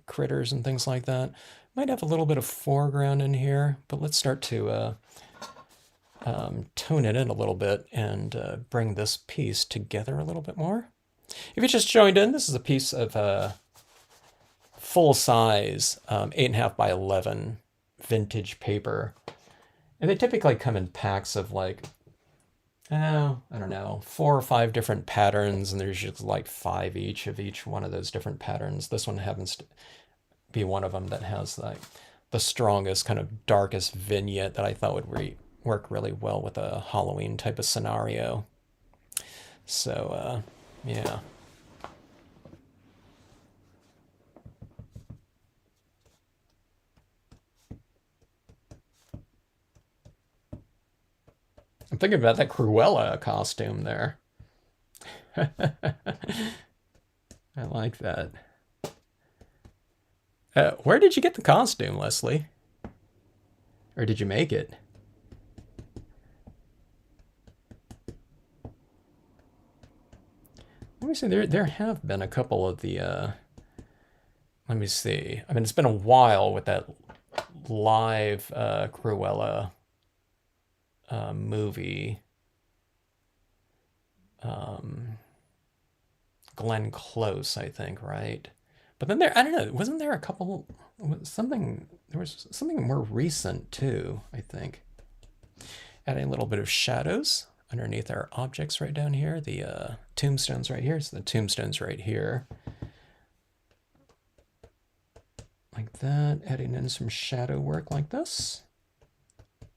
critters and things like that? Might have a little bit of foreground in here, but let's start to tone it in a little bit and bring this piece together a little bit more. If you just joined in, this is a piece of full-size 8.5 by 11 vintage paper. And they typically come in packs of like, I don't know, 4 or 5 different patterns, and there's just like 5 each of each one of those different patterns. This one happens to be one of them that has like the strongest, kind of darkest vignette that I thought would work really well with a Halloween type of scenario. So, yeah. I'm thinking about that Cruella costume there. I like that. Where did you get the costume, Leslie? Or did you make it? Let me see, there have been a couple of the, let me see. I mean, it's been a while with that live Cruella movie. Glenn Close, I think, right? But then I don't know, wasn't there a couple, there was something more recent too, I think. Adding a little bit of shadows underneath our objects right down here. The tombstones right here. So the tombstones right here. Like that. Adding in some shadow work like this.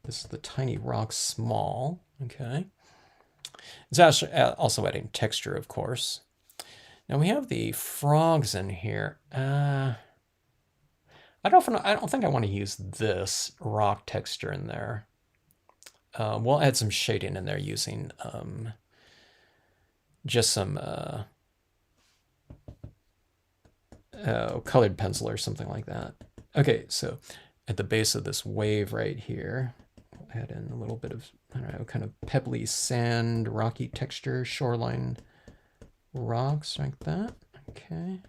This is the tiny rock small. Okay. It's also adding texture, of course. Now we have the frogs in here. I don't think I want to use this rock texture in there. We'll add some shading in there using just some colored pencil or something like that. Okay, so at the base of this wave right here, we'll add in a little bit of, I don't know, kind of pebbly sand, rocky texture, shoreline rocks like that. Okay.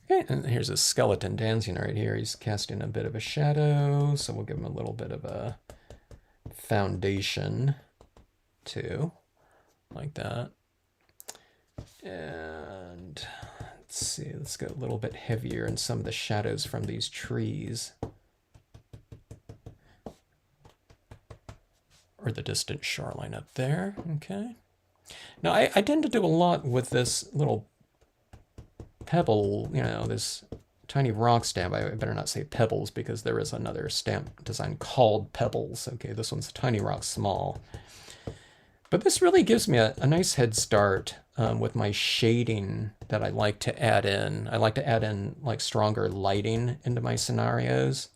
Okay, and here's a skeleton dancing right here. He's casting a bit of a shadow, so we'll give him a little bit of a foundation too, like that. And let's see, let's go a little bit heavier in some of the shadows from these trees. Or the distant shoreline up there, okay. Now I tend to do a lot with this little pebble, you know, this tiny rock stamp. I better not say pebbles because there is another stamp design called pebbles. Okay, this one's tiny rock small. But this really gives me a nice head start with my shading that I like to add in. I like to add in like stronger lighting into my scenarios.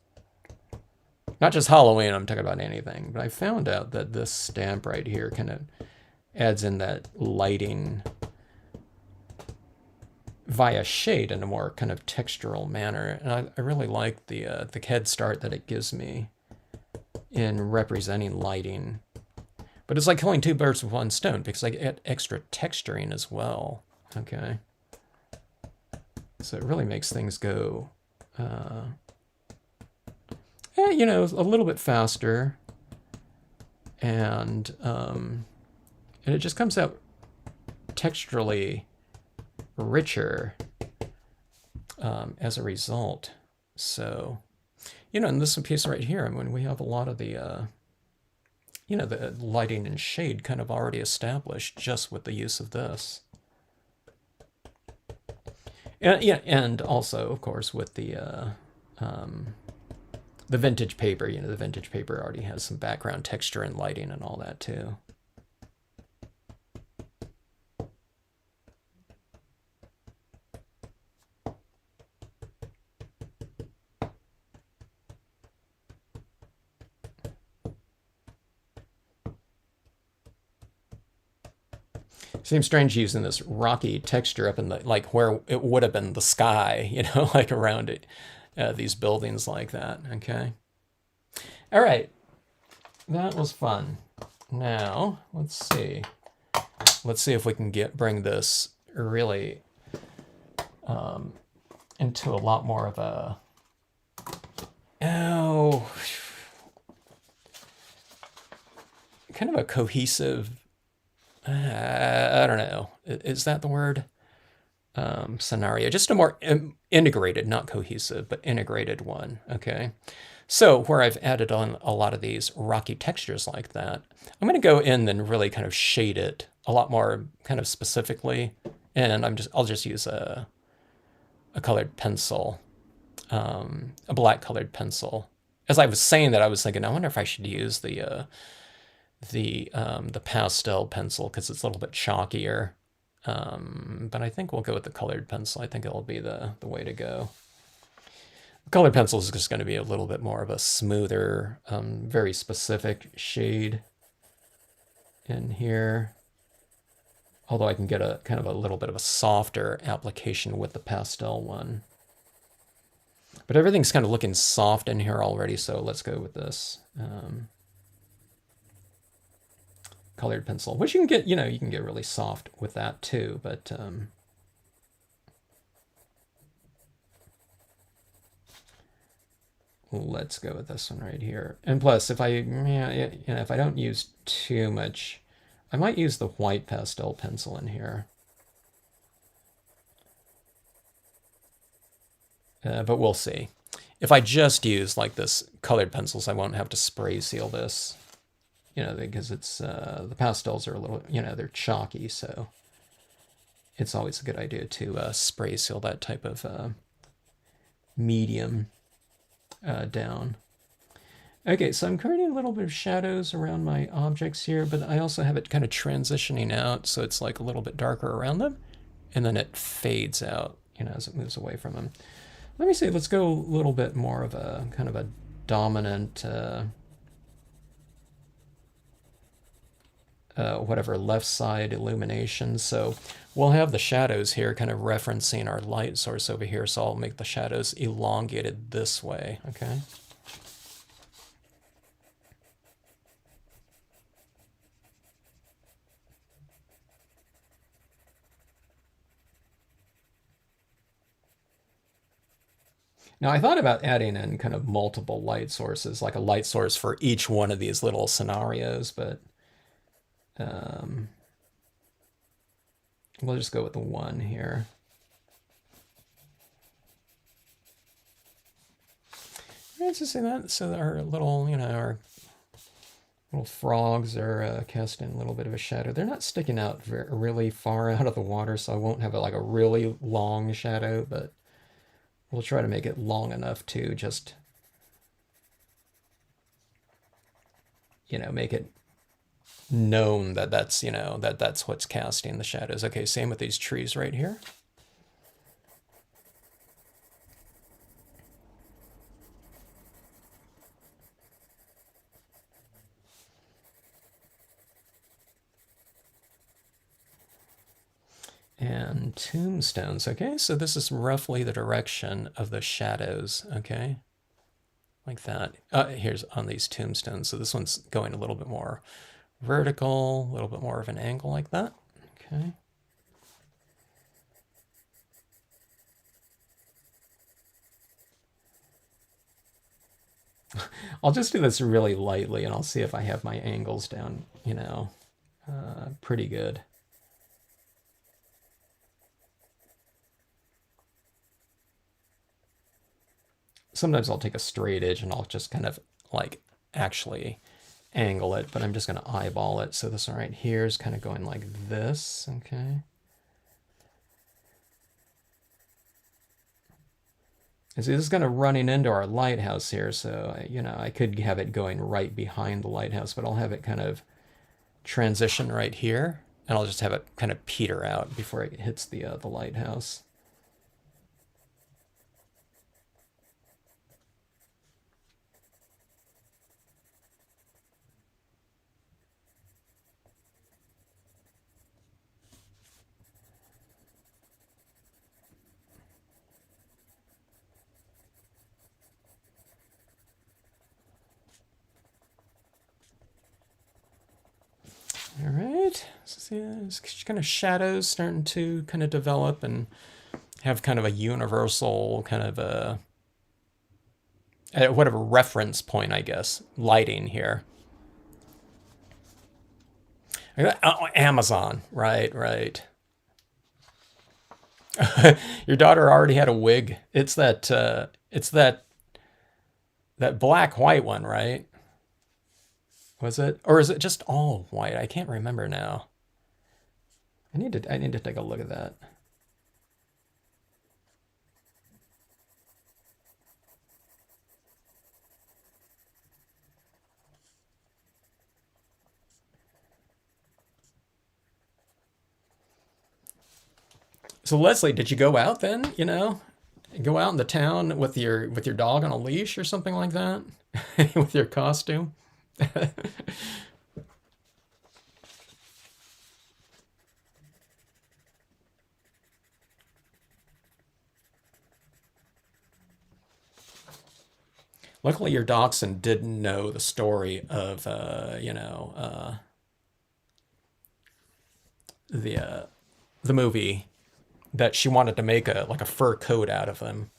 Not just Halloween, I'm talking about anything. But I found out that this stamp right here kind of adds in that lighting via shade in a more kind of textural manner. And I really like the head start that it gives me in representing lighting. But it's like killing two birds with one stone because I get extra texturing as well. Okay. So it really makes things go, you know, a little bit faster. And it just comes out texturally richer as a result. So, you know, in this piece right here, I mean, we have a lot of the, you know, the lighting and shade kind of already established just with the use of this. And, yeah, and also, of course, with the vintage paper, you know, the vintage paper already has some background texture and lighting and all that too. Seems strange using this rocky texture up in the, like where it would have been the sky, you know, like around it, these buildings like that. Okay. All right. That was fun. Now, let's see. Let's see if we can bring this really into a lot more of a, kind of a cohesive, I don't know. Is that the word? Scenario. Just a more integrated, not cohesive, but integrated one. Okay. So where I've added on a lot of these rocky textures like that, I'm going to go in and really kind of shade it a lot more kind of specifically. And I'll just use a colored pencil, a black colored pencil. As I was saying that, I was thinking, I wonder if I should use the pastel pencil because it's a little bit chalkier. But I think we'll go with the colored pencil. I think it'll be the way to go. The colored pencil is just going to be a little bit more of a smoother, very specific shade in here. Although I can get a kind of a little bit of a softer application with the pastel one. But everything's kind of looking soft in here already, so let's go with this. Colored pencil, which you can get, you know, you can get really soft with that too, but let's go with this one right here. And plus, if I don't use too much, I might use the white pastel pencil in here. But we'll see. If I just use like this colored pencils, I won't have to spray seal this. You know, because it's the pastels are a little, you know, they're chalky, so it's always a good idea to spray seal that type of medium down. Okay, so I'm creating a little bit of shadows around my objects here, but I also have it kind of transitioning out, so it's like a little bit darker around them, and then it fades out, you know, as it moves away from them. Let me see, let's go a little bit more of a kind of a dominant whatever left side illumination. So we'll have the shadows here kind of referencing our light source over here. So I'll make the shadows elongated this way. Okay. Now, I thought about adding in kind of multiple light sources, like a light source for each one of these little scenarios, but um, we'll just go with the one here. Let's just say that so our little, our little frogs are casting a little bit of a shadow. They're not sticking out really far out of the water, so I won't have like a really long shadow, but we'll try to make it long enough to just, make it known that that's, that's what's casting the shadows. Okay, same with these trees right here. And tombstones. Okay, so this is roughly the direction of the shadows. Okay, like that. Here's on these tombstones. So this one's going a little bit more vertical, a little bit more of an angle like that. Okay. I'll just do this really lightly and I'll see if I have my angles down, pretty good. Sometimes I'll take a straight edge and I'll just kind of like actually angle it, but I'm just going to eyeball it. So this one right here is kind of going like this, okay? And see, this is kind of running into our lighthouse here, so, I could have it going right behind the lighthouse, but I'll have it kind of transition right here, and I'll just have it kind of peter out before it hits the lighthouse. All right, so it's kind of shadows starting to kind of develop and have kind of a universal kind of whatever reference point, I guess, lighting here. Oh, Amazon, right. Your daughter already had a wig. It's that black white one, right? Was it? Or is it just all white? I can't remember now. I need to take a look at that. So Leslie, did you go out then? Go out in the town with your dog on a leash or something like that, with your costume. Luckily, your dachshund didn't know the story of the the movie that she wanted to make a fur coat out of him.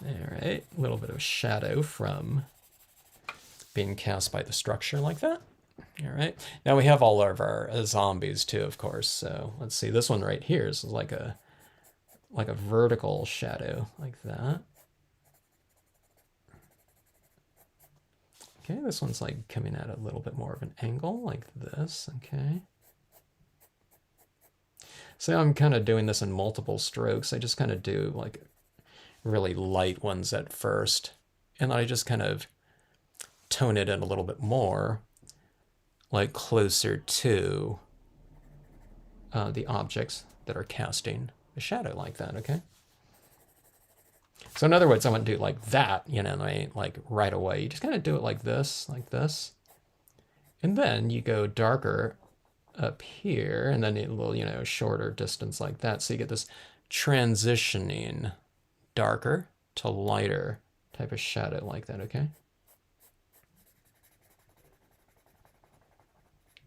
All right, a little bit of shadow from being cast by the structure like that. All right, now we have all of our zombies too, of course. So let's see, this one right here is like a vertical shadow like that. Okay, this one's like coming at a little bit more of an angle like this, okay. So I'm kind of doing this in multiple strokes. I just kind of do like really light ones at first, and then I just kind of tone it in a little bit more, like closer to the objects that are casting a shadow like that, okay? So in other words, I want to do like that, like right away. You just kind of do it like this. And then you go darker up here, and then a little, shorter distance like that. So you get this transitioning darker to lighter type of shadow like that, okay?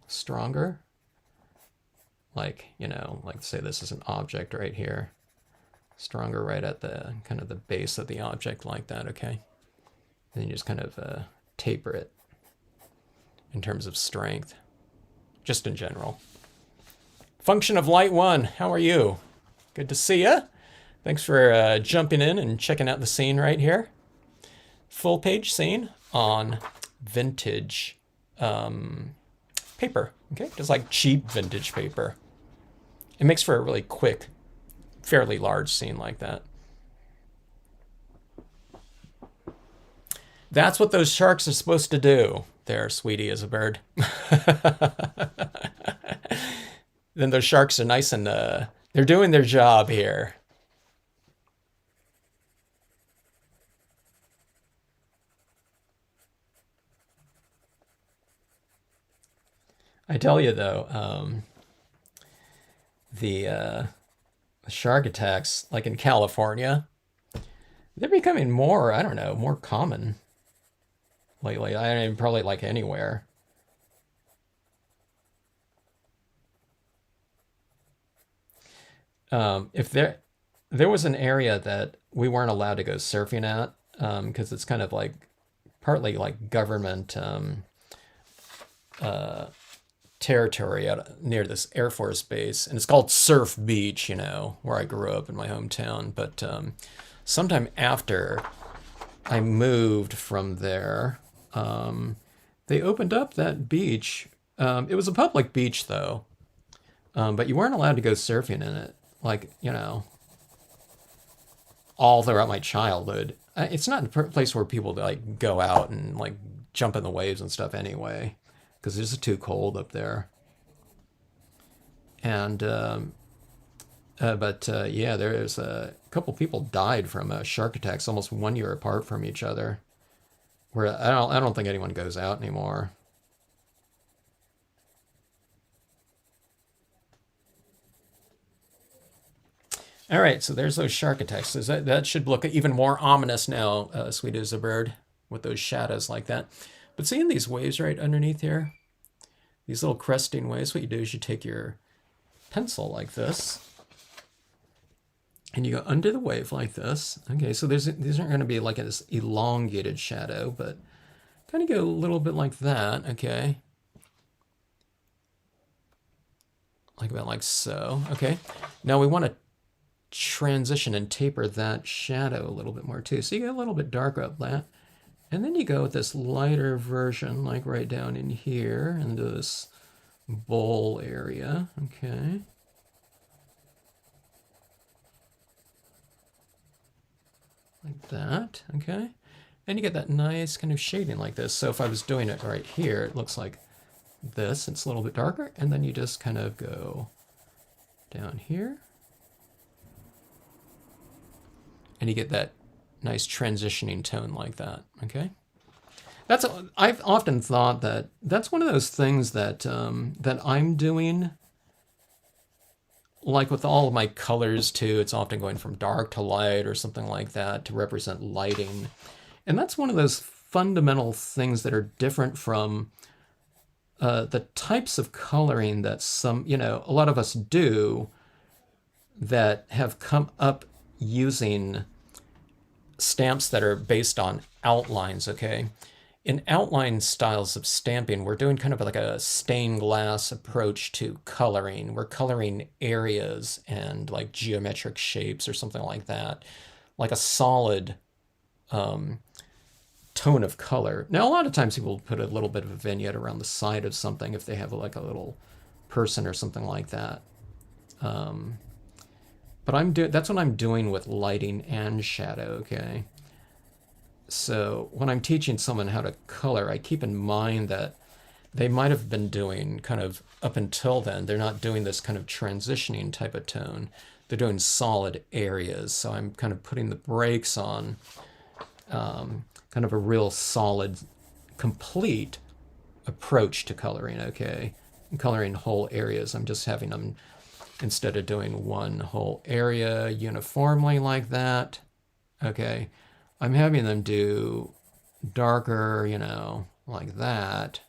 Stronger. like, you know, like say this is an object right here. Stronger right at the kind of the base of the object like that, okay? Then you just kind of taper it in terms of strength, just in general. Function of Light 1, how are you? Good to see ya. Thanks for jumping in and checking out the scene right here. Full page scene on vintage paper, okay? Just like cheap vintage paper. It makes for a really quick, fairly large scene like that. That's what those sharks are supposed to do. There, sweetie, is a bird. Then those sharks are nice and they're doing their job here. I tell you though, the shark attacks, like in California, they're becoming more, I don't know, more common lately. I mean, probably like anywhere. If there was an area that we weren't allowed to go surfing at, because it's kind of like partly like government territory out near this Air Force base, and it's called Surf Beach, you know, where I grew up in my hometown. But sometime after I moved from there, they opened up that beach. It was a public beach though, but you weren't allowed to go surfing in it. Like, you know, all throughout my childhood. It's not a place where people like go out and like jump in the waves and stuff anyway, because it's just too cold up there. And but yeah, there's a couple people died from shark attacks almost 1 year apart from each other. Where I don't think anyone goes out anymore. All right, so there's those shark attacks. So that should look even more ominous now, sweet as a bird, with those shadows like that. But seeing these waves right underneath here, these little cresting waves, what you do is you take your pencil like this, and you go under the wave like this. Okay, so these aren't going to be like this elongated shadow, but kind of go a little bit like that, okay? Like about like so, okay? Now we want to transition and taper that shadow a little bit more too. So you get a little bit darker up that. And then you go with this lighter version, like right down in here, into this bowl area, okay? Like that, okay? And you get that nice kind of shading like this. So if I was doing it right here, it looks like this. It's a little bit darker, and then you just kind of go down here. And you get that nice transitioning tone like that, okay? I've often thought that that's one of those things that that I'm doing, like with all of my colors too. It's often going from dark to light or something like that to represent lighting. And that's one of those fundamental things that are different from the types of coloring that a lot of us do that have come up using stamps that are based on outlines, okay? In outline styles of stamping, we're doing kind of like a stained glass approach to coloring. We're coloring areas and like geometric shapes or something like that, like a solid tone of color. Now, a lot of times people put a little bit of a vignette around the side of something if they have like a little person or something like that. But that's what I'm doing with lighting and shadow, okay? So when I'm teaching someone how to color, I keep in mind that they might have been doing kind of up until then, they're not doing this kind of transitioning type of tone. They're doing solid areas. So I'm kind of putting the brakes on kind of a real solid, complete approach to coloring, okay? Coloring whole areas. I'm just having them, instead of doing one whole area uniformly like that, okay, I'm having them do darker, like that,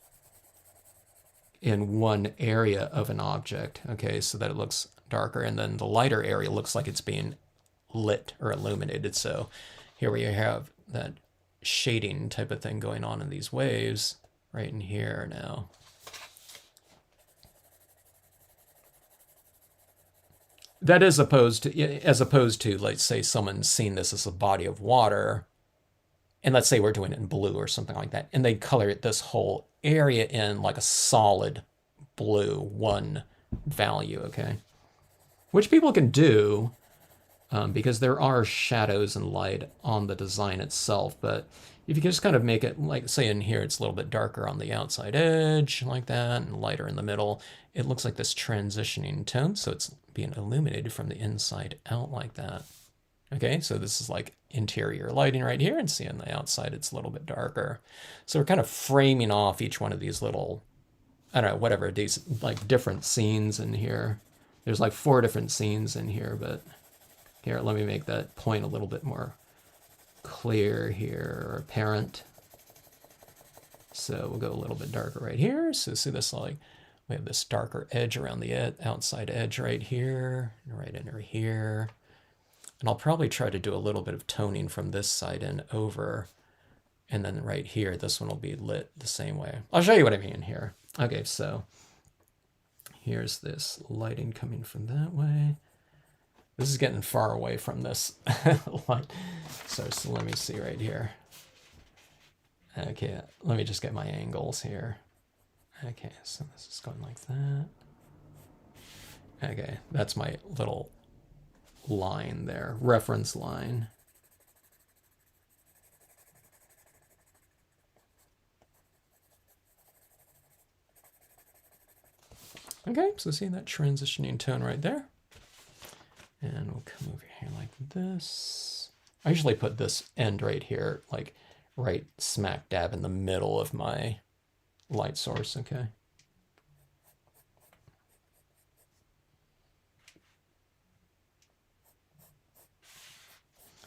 in one area of an object, okay, so that it looks darker, and then the lighter area looks like it's being lit or illuminated. So here we have that shading type of thing going on in these waves right in here now. That is as opposed to, let's say someone's seen this as a body of water, and let's say we're doing it in blue or something like that, and they color this whole area in like a solid blue, one value, okay? Which people can do because there are shadows and light on the design itself, but if you can just kind of make it, like say in here, it's a little bit darker on the outside edge like that and lighter in the middle, it looks like this transitioning tone, so it's being illuminated from the inside out like that. Okay, so this is like interior lighting right here, and see on the outside it's a little bit darker. So we're kind of framing off each one of these little, I don't know, whatever, these like different scenes in here. There's like 4 different scenes in here, but here, let me make that point a little bit more clear here, or apparent. So we'll go a little bit darker right here. So see this, like, we have this darker edge around the outside edge right here, right under here. And I'll probably try to do a little bit of toning from this side and over. And then right here, this one will be lit the same way. I'll show you what I mean here. Okay, so here's this lighting coming from that way. This is getting far away from this light. So let me see right here. Okay, let me just get my angles here. Okay, so this is going like that. Okay, that's my little line there, reference line. Okay, so see that transitioning tone right there. And we'll come over here like this. I usually put this end right here, like right smack dab in the middle of my light source, okay?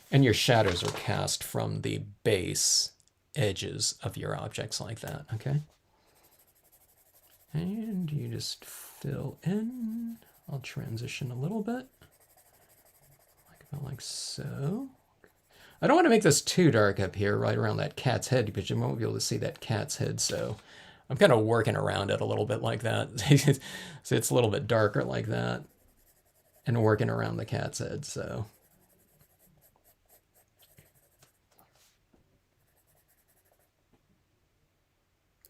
And your shadows are cast from the base edges of your objects like that, okay? And you just fill in. I'll transition a little bit. Like so. I don't want to make this too dark up here, right around that cat's head, because you won't be able to see that cat's head, so I'm kind of working around it a little bit like that. So it's a little bit darker like that, and working around the cat's head, so.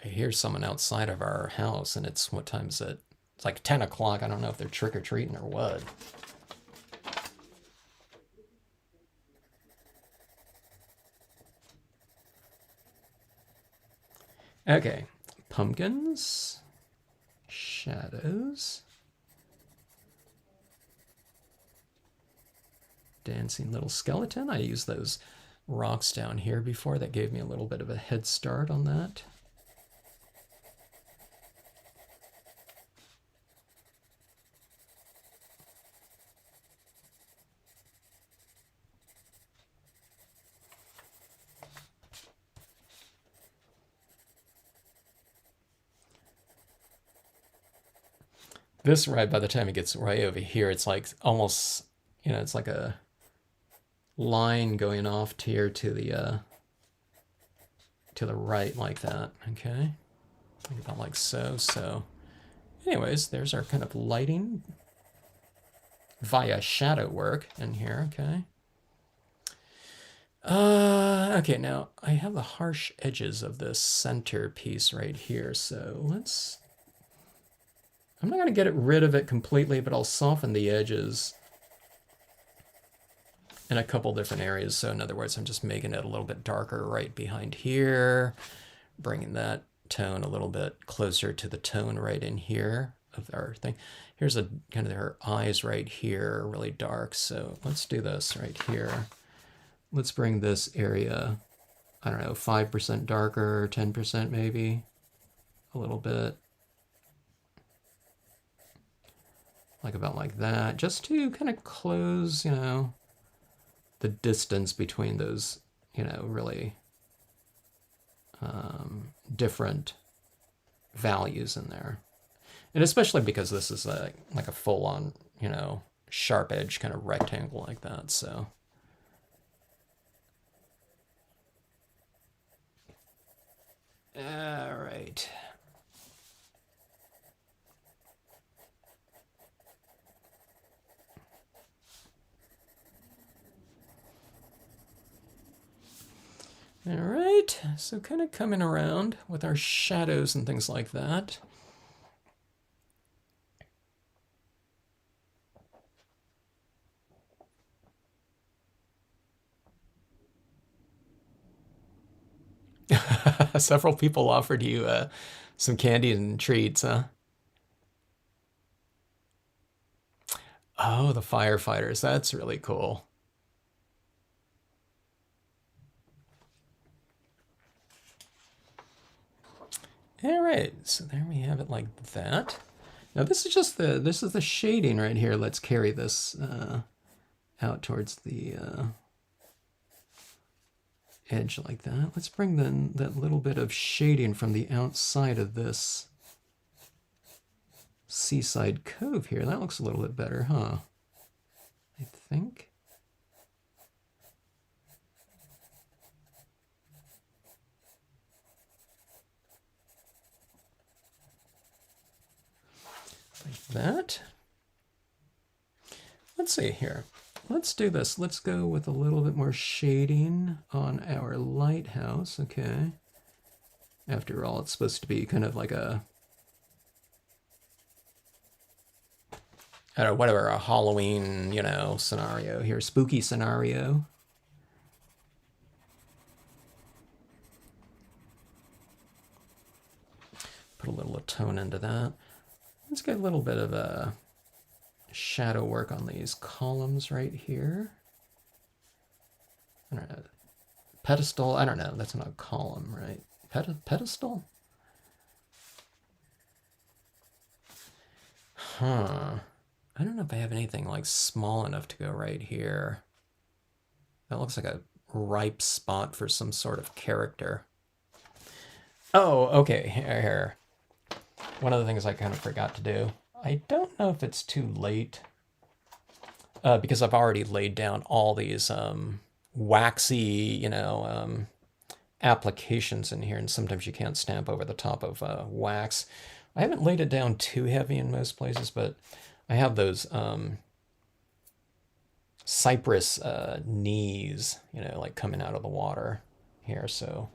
I hear someone outside of our house, and it's, what time is it? It's like 10 o'clock. I don't know if they're trick-or-treating or what. Okay, pumpkins, shadows, dancing little skeleton. I used those rocks down here before. That gave me a little bit of a head start on that. This, right, by the time it gets right over here, it's like almost, you know, it's like a line going off here to the right like that, okay? About like so. So anyways, there's our kind of lighting via shadow work in here, okay? Okay, now I have the harsh edges of this center piece right here, so I'm not going to get rid of it completely, but I'll soften the edges in a couple different areas. So in other words, I'm just making it a little bit darker right behind here, bringing that tone a little bit closer to the tone right in here of our thing. Here's a kind of her eyes right here, really dark. So let's do this right here. Let's bring this area, I don't know, 5% darker, 10% maybe, a little bit. Like about like that, just to kind of close, you know, the distance between those, you know, really different values in there. And especially because this is like a full-on, you know, sharp edge kind of rectangle like that, so. All right. All right, so kind of coming around with our shadows and things like that. Several people offered you some candy and treats, huh? Oh, the firefighters. That's really cool. All right, so there we have it like that. Now this is just the shading right here. Let's carry this out towards the edge like that. Let's bring then that little bit of shading from the outside of this seaside cove here. That looks a little bit better, huh? I think. Like that. Let's see here. Let's do this. Let's go with a little bit more shading on our lighthouse, okay? After all, it's supposed to be kind of like a, I don't know, whatever, a Halloween, you know, scenario here, spooky scenario. Put a little tone into that. Let's get a little bit of a shadow work on these columns right here. I don't know. Pedestal, I don't know, that's not a column, right? Pedestal? Huh. I don't know if I have anything like small enough to go right here. That looks like a ripe spot for some sort of character. Oh, okay, here. One of the things I kind of forgot to do. I don't know if it's too late because I've already laid down all these waxy, you know, applications in here, and sometimes you can't stamp over the top of wax. I haven't laid it down too heavy in most places, but I have those cypress knees, you know, like coming out of the water here. So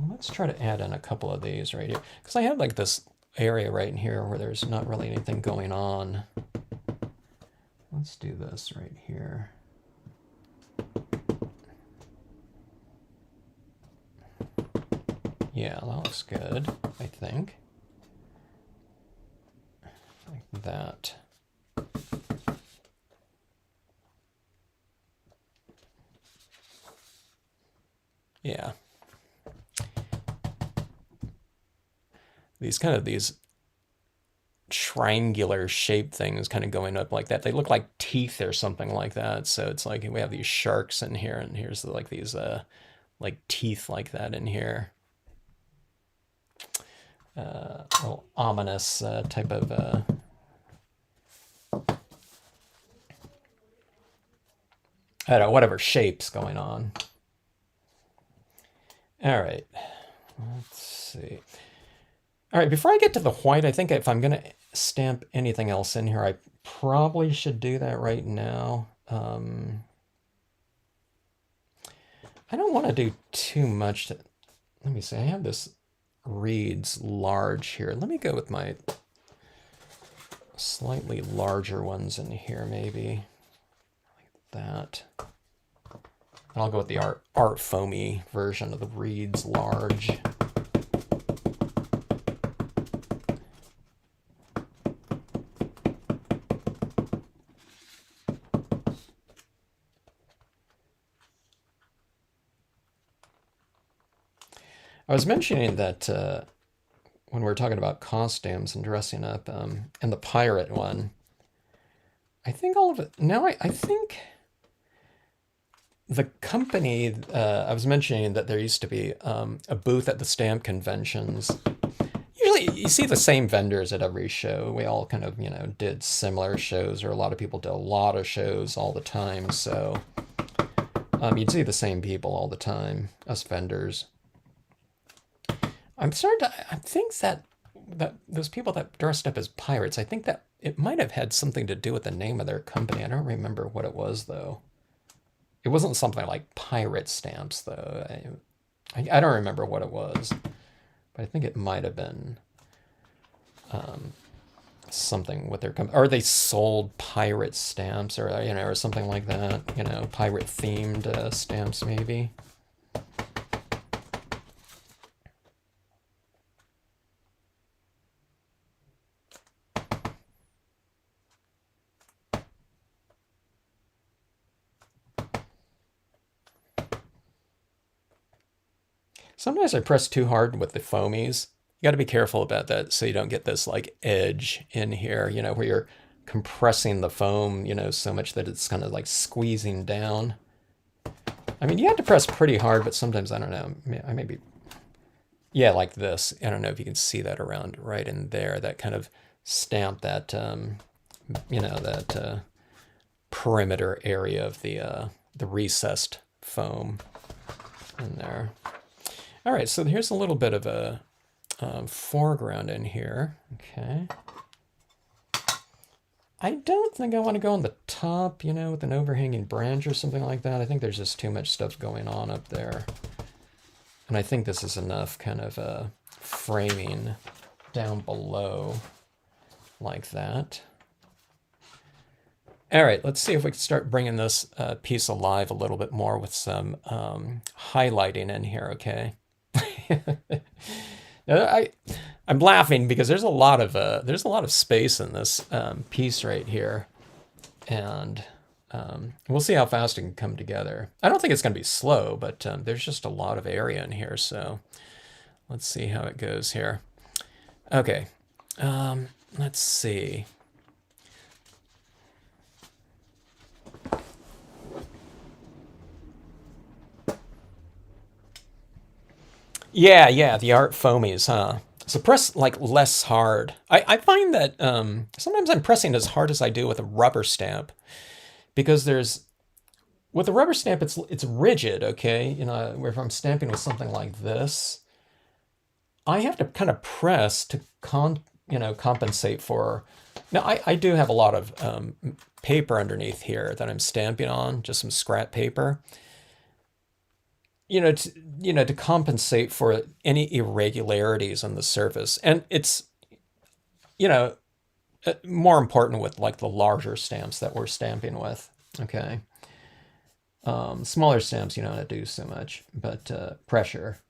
let's try to add in a couple of these right here, because I have like this area right in here where there's not really anything going on. Let's do this right here. Yeah, that looks good, I think. Like that. Yeah. These triangular shaped things kind of going up like that. They look like teeth or something like that. So it's like we have these sharks in here, and here's like these like teeth like that in here. Little ominous type of I don't know, whatever shapes going on. All right, let's see. All right, before I get to the white, I think if I'm going to stamp anything else in here, I probably should do that right now. I don't want to do too much. Let me see, I have this reeds large here. Let me go with my slightly larger ones in here, maybe. Like that. And I'll go with the art foamy version of the reeds large. I was mentioning that when we were talking about costumes and dressing up, and the pirate one, I think all of it, now I think the company, I was mentioning that there used to be a booth at the stamp conventions, you see the same vendors at every show. We all kind of, did similar shows, or a lot of people did a lot of shows all the time. So you'd see the same people all the time, us vendors. I think that those people that dressed up as pirates, I think that it might have had something to do with the name of their company. I don't remember what it was, though. It wasn't something like Pirate Stamps, though. I don't remember what it was, but I think it might have been something with their company. Or they sold pirate stamps, or or something like that. Pirate-themed stamps, maybe. Sometimes I press too hard with the foamies. You got to be careful about that so you don't get this like edge in here, where you're compressing the foam, so much that it's kind of like squeezing down. I mean, you have to press pretty hard, but sometimes, I don't know, I maybe, yeah, like this. I don't know if you can see that around right in there, that kind of stamp, that, that perimeter area of the recessed foam in there. All right, so here's a little bit of a foreground in here. Okay. I don't think I want to go on the top, with an overhanging branch or something like that. I think there's just too much stuff going on up there. And I think this is enough kind of framing down below like that. All right, let's see if we can start bringing this piece alive a little bit more with some highlighting in here, okay? I'm laughing because there's a lot of space in this piece right here, and we'll see how fast it can come together. I don't think it's going to be slow, but there's just a lot of area in here, so let's see how it goes here. Okay, let's see. Yeah, the art foamies, huh? So press like less hard. I find that sometimes I'm pressing as hard as I do with a rubber stamp, because with a rubber stamp it's rigid, okay? Where if I'm stamping with something like this, I have to kind of press to compensate for. Now I do have a lot of paper underneath here that I'm stamping on, just some scrap paper. To compensate for any irregularities on the surface. And it's, more important with like the larger stamps that we're stamping with, okay? Smaller stamps, you don't have to do so much, but pressure.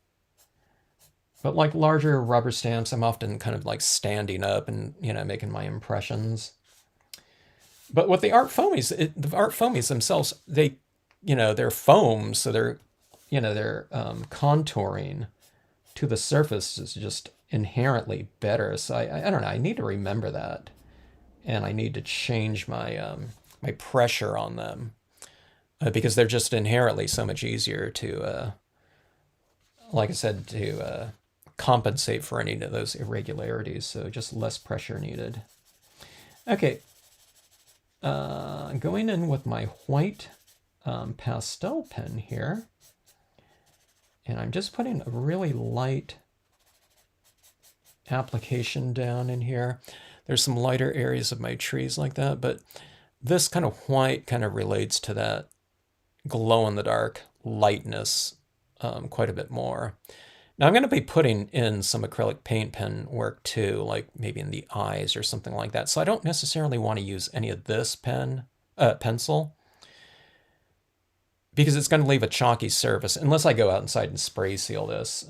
But like larger rubber stamps, I'm often kind of like standing up and, making my impressions. But with the art foamies, the art foamies themselves, they're foam, so they're contouring to the surface is just inherently better. So I don't know. I need to remember that, and I need to change my my pressure on them because they're just inherently so much easier to, like I said, to compensate for any of those irregularities. So just less pressure needed. Okay, going in with my white pastel pen here. And I'm just putting a really light application down in here. There's some lighter areas of my trees like that, but this kind of white kind of relates to that glow-in-the-dark lightness quite a bit more. Now I'm going to be putting in some acrylic paint pen work too, like maybe in the eyes or something like that. So I don't necessarily want to use any of this pencil, because it's going to leave a chalky surface unless I go out inside and spray seal this,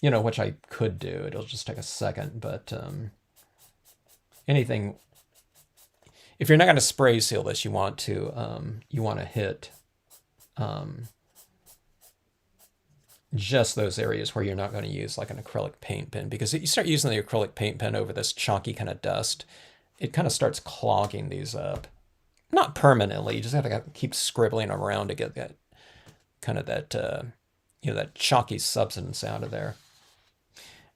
which I could do. It'll just take a second, but anything, if you're not going to spray seal this, you want to hit just those areas where you're not going to use like an acrylic paint pen, because if you start using the acrylic paint pen over this chalky kind of dust, it kind of starts clogging these up. Not permanently, you just have to keep scribbling around to get that kind of that, that chalky substance out of there.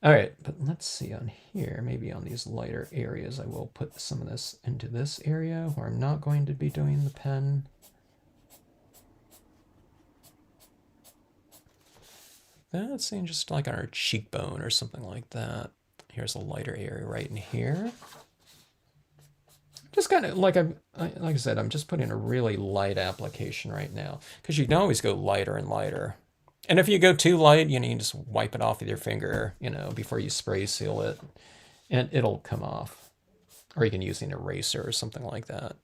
All right, but let's see on here, maybe on these lighter areas, I will put some of this into this area where I'm not going to be doing the pen. That seems just like on our cheekbone or something like that. Here's a lighter area right in here. Just kind of like like I said, I'm just putting a really light application right now because you can always go lighter and lighter. And if you go too light, you can just wipe it off with your finger, before you spray seal it, and it'll come off. Or you can use an eraser or something like that.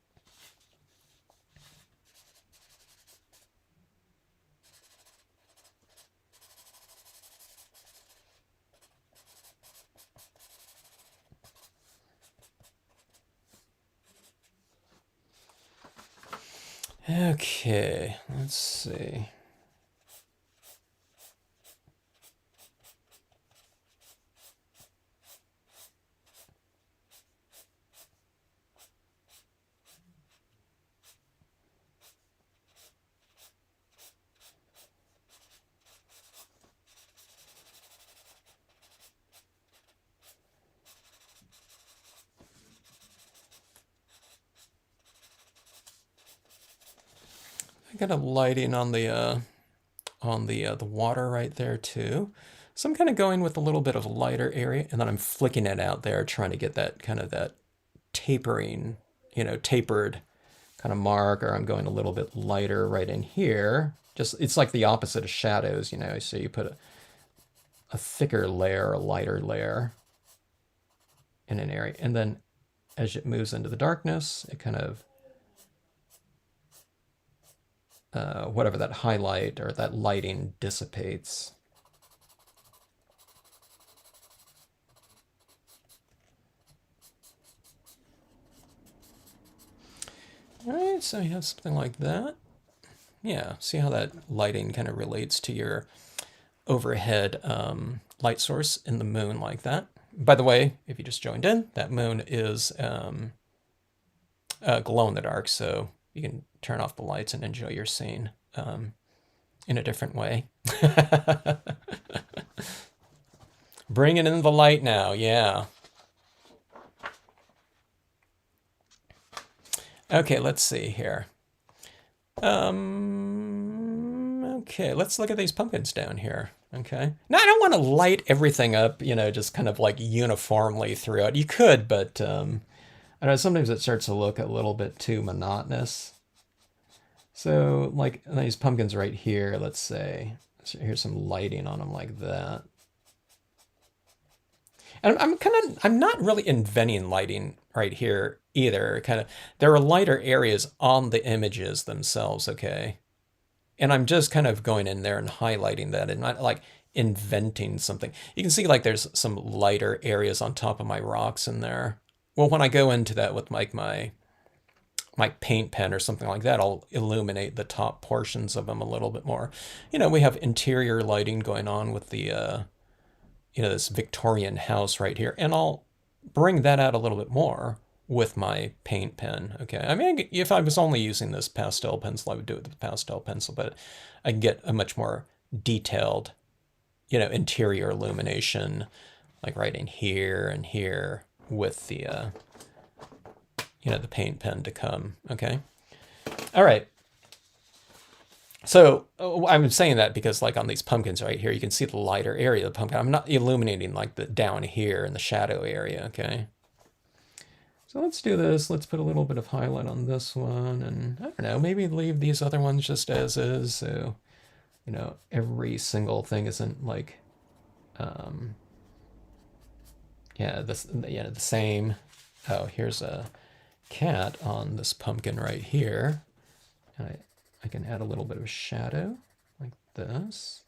Okay, let's see. I got a lighting on the water right there too. So I'm kind of going with a little bit of a lighter area, and then I'm flicking it out there, trying to get that kind of that tapering, tapered kind of mark, or I'm going a little bit lighter right in here. Just, it's like the opposite of shadows, so you put a thicker layer, a lighter layer in an area. And then as it moves into the darkness, it kind of, whatever that highlight or that lighting dissipates. All right, so you have something like that. Yeah, see how that lighting kind of relates to your overhead light source in the moon like that. By the way, if you just joined in, that moon is glow in the dark, so you can turn off the lights and enjoy your scene in a different way. Bringing in the light now, yeah. Okay, let's see here. Okay, let's look at these pumpkins down here. Okay. Now, I don't want to light everything up, just kind of like uniformly throughout. You could, but I don't know, sometimes it starts to look a little bit too monotonous. So, like these pumpkins right here, let's say, so here's some lighting on them like that. And I'm not really inventing lighting right here either. Kind of, there are lighter areas on the images themselves, okay? And I'm just kind of going in there and highlighting that and not like inventing something. You can see like there's some lighter areas on top of my rocks in there. Well, when I go into that with like my paint pen or something like that, I'll illuminate the top portions of them a little bit more. We have interior lighting going on with the this Victorian house right here, and I'll bring that out a little bit more with my paint pen. Okay, I mean, if I was only using this pastel pencil, I would do it with the pastel pencil, but I can get a much more detailed, interior illumination, like right in here and here with the, the paint pen to come. Okay, all right. So I'm saying that because like on these pumpkins right here, you can see the lighter area of the pumpkin. I'm not illuminating like the down here in the shadow area, okay? So let's do this. Let's put a little bit of highlight on this one, and I don't know, maybe leave these other ones just as is, so, every single thing isn't like, the same. Oh, here's a cat on this pumpkin right here. And I can add a little bit of shadow like this.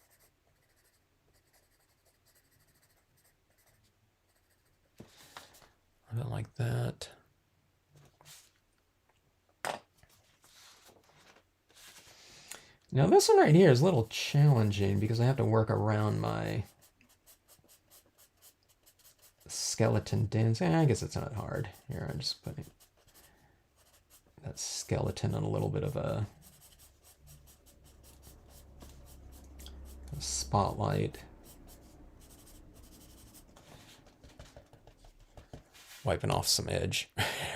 A bit like that. Now this one right here is a little challenging because I have to work around my skeleton dance. I guess it's not hard. Here, I'm just putting that skeleton on a little bit of a spotlight. wiping off some edge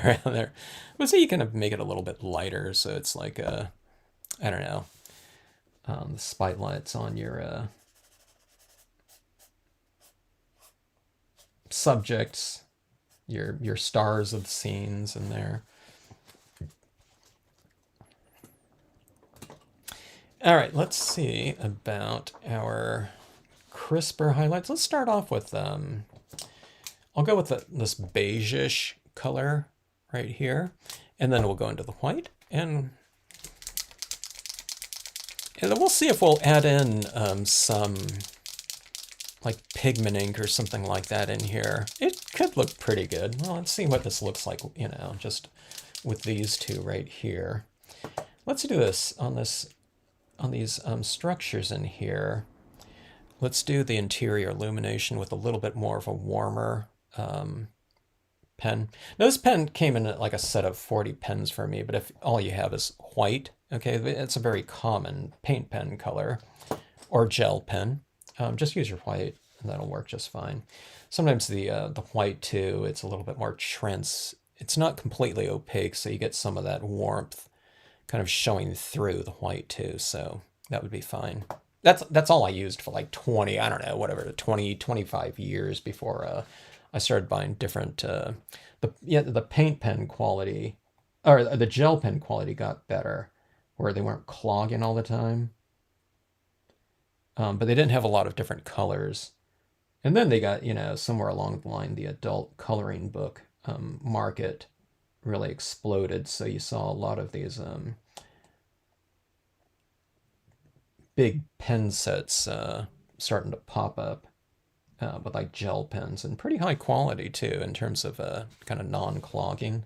around there. But see, you can make it a little bit lighter, so it's like a, I don't know, the spotlights on your subjects, your stars of scenes in there. All right, let's see about our crisper highlights. Let's start off with, I'll go with this beige-ish color right here, and then we'll go into the white, and then we'll see if we'll add in some like pigment ink or something like that in here. It could look pretty good. Well, let's see what this looks like, you know, just with these two right here. Let's do this on these structures in here. Let's do the interior illumination with a little bit more of a warmer pen. Now this pen came in like a set of 40 pens for me, but if all you have is white, okay, it's a very common paint pen color, or gel pen. Just use your white and that'll work just fine. Sometimes the white too, it's a little bit more it's not completely opaque, so you get some of that warmth kind of showing through the white too, so that would be fine. That's all I used for like 20, I don't know, whatever, 20, 25 years before I started buying different, the paint pen quality, or the gel pen quality got better, where they weren't clogging all the time. But they didn't have a lot of different colors. And then they got, you know, somewhere along the line, the adult coloring book market really exploded. So you saw a lot of these big pen sets starting to pop up with like gel pens, and pretty high quality too in terms of kind of non-clogging.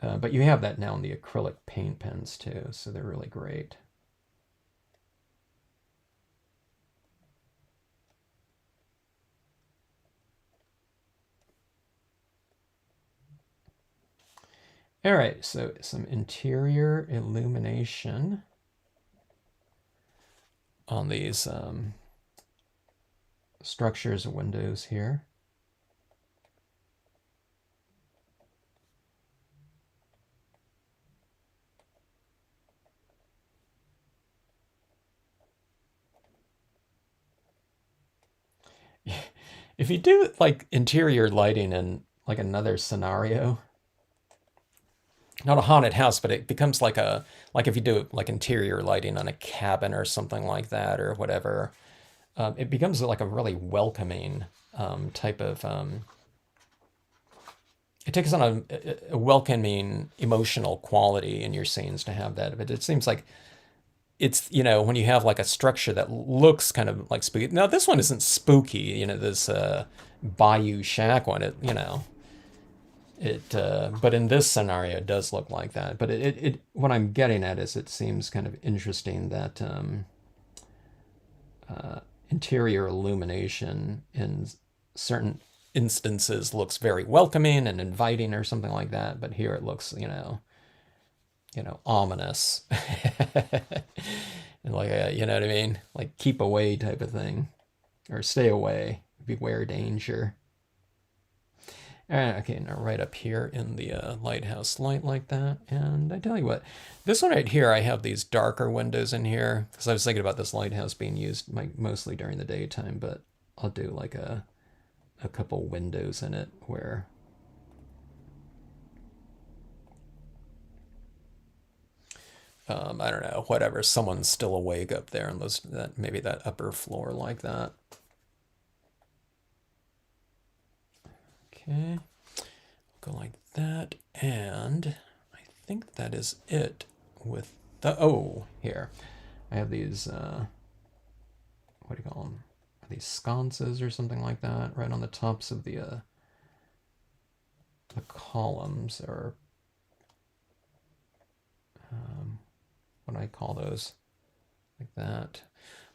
But you have that now in the acrylic paint pens too, so they're really great. All right, so some interior illumination on these structures and windows here. If you do like interior lighting in like another scenario, not a haunted house, but it becomes like if you do like interior lighting on a cabin or something like that or whatever, it becomes like a really welcoming type of, it takes on a welcoming emotional quality in your scenes to have that. But it seems like it's, you know, when you have like a structure that looks kind of like spooky. Now this one isn't spooky, you know, this Bayou Shack one, it, you know, but in this scenario, it does look like that. But what I'm getting at is it seems kind of interesting that interior illumination in certain instances looks very welcoming and inviting or something like that. But here it looks, you know, ominous, and like you know what I mean, like keep away type of thing, or stay away, beware danger. Okay, now right up here in the lighthouse light like that. And I tell you what, this one right here, I have these darker windows in here because I was thinking about this lighthouse being used mostly during the daytime, but I'll do like a couple windows in it where I don't know, whatever, someone's still awake up there on maybe that upper floor like that. Okay, go like that, and I think that is it with here. I have these, what do you call them? These sconces or something like that, right on the tops of the columns, or what do I call those? Like that.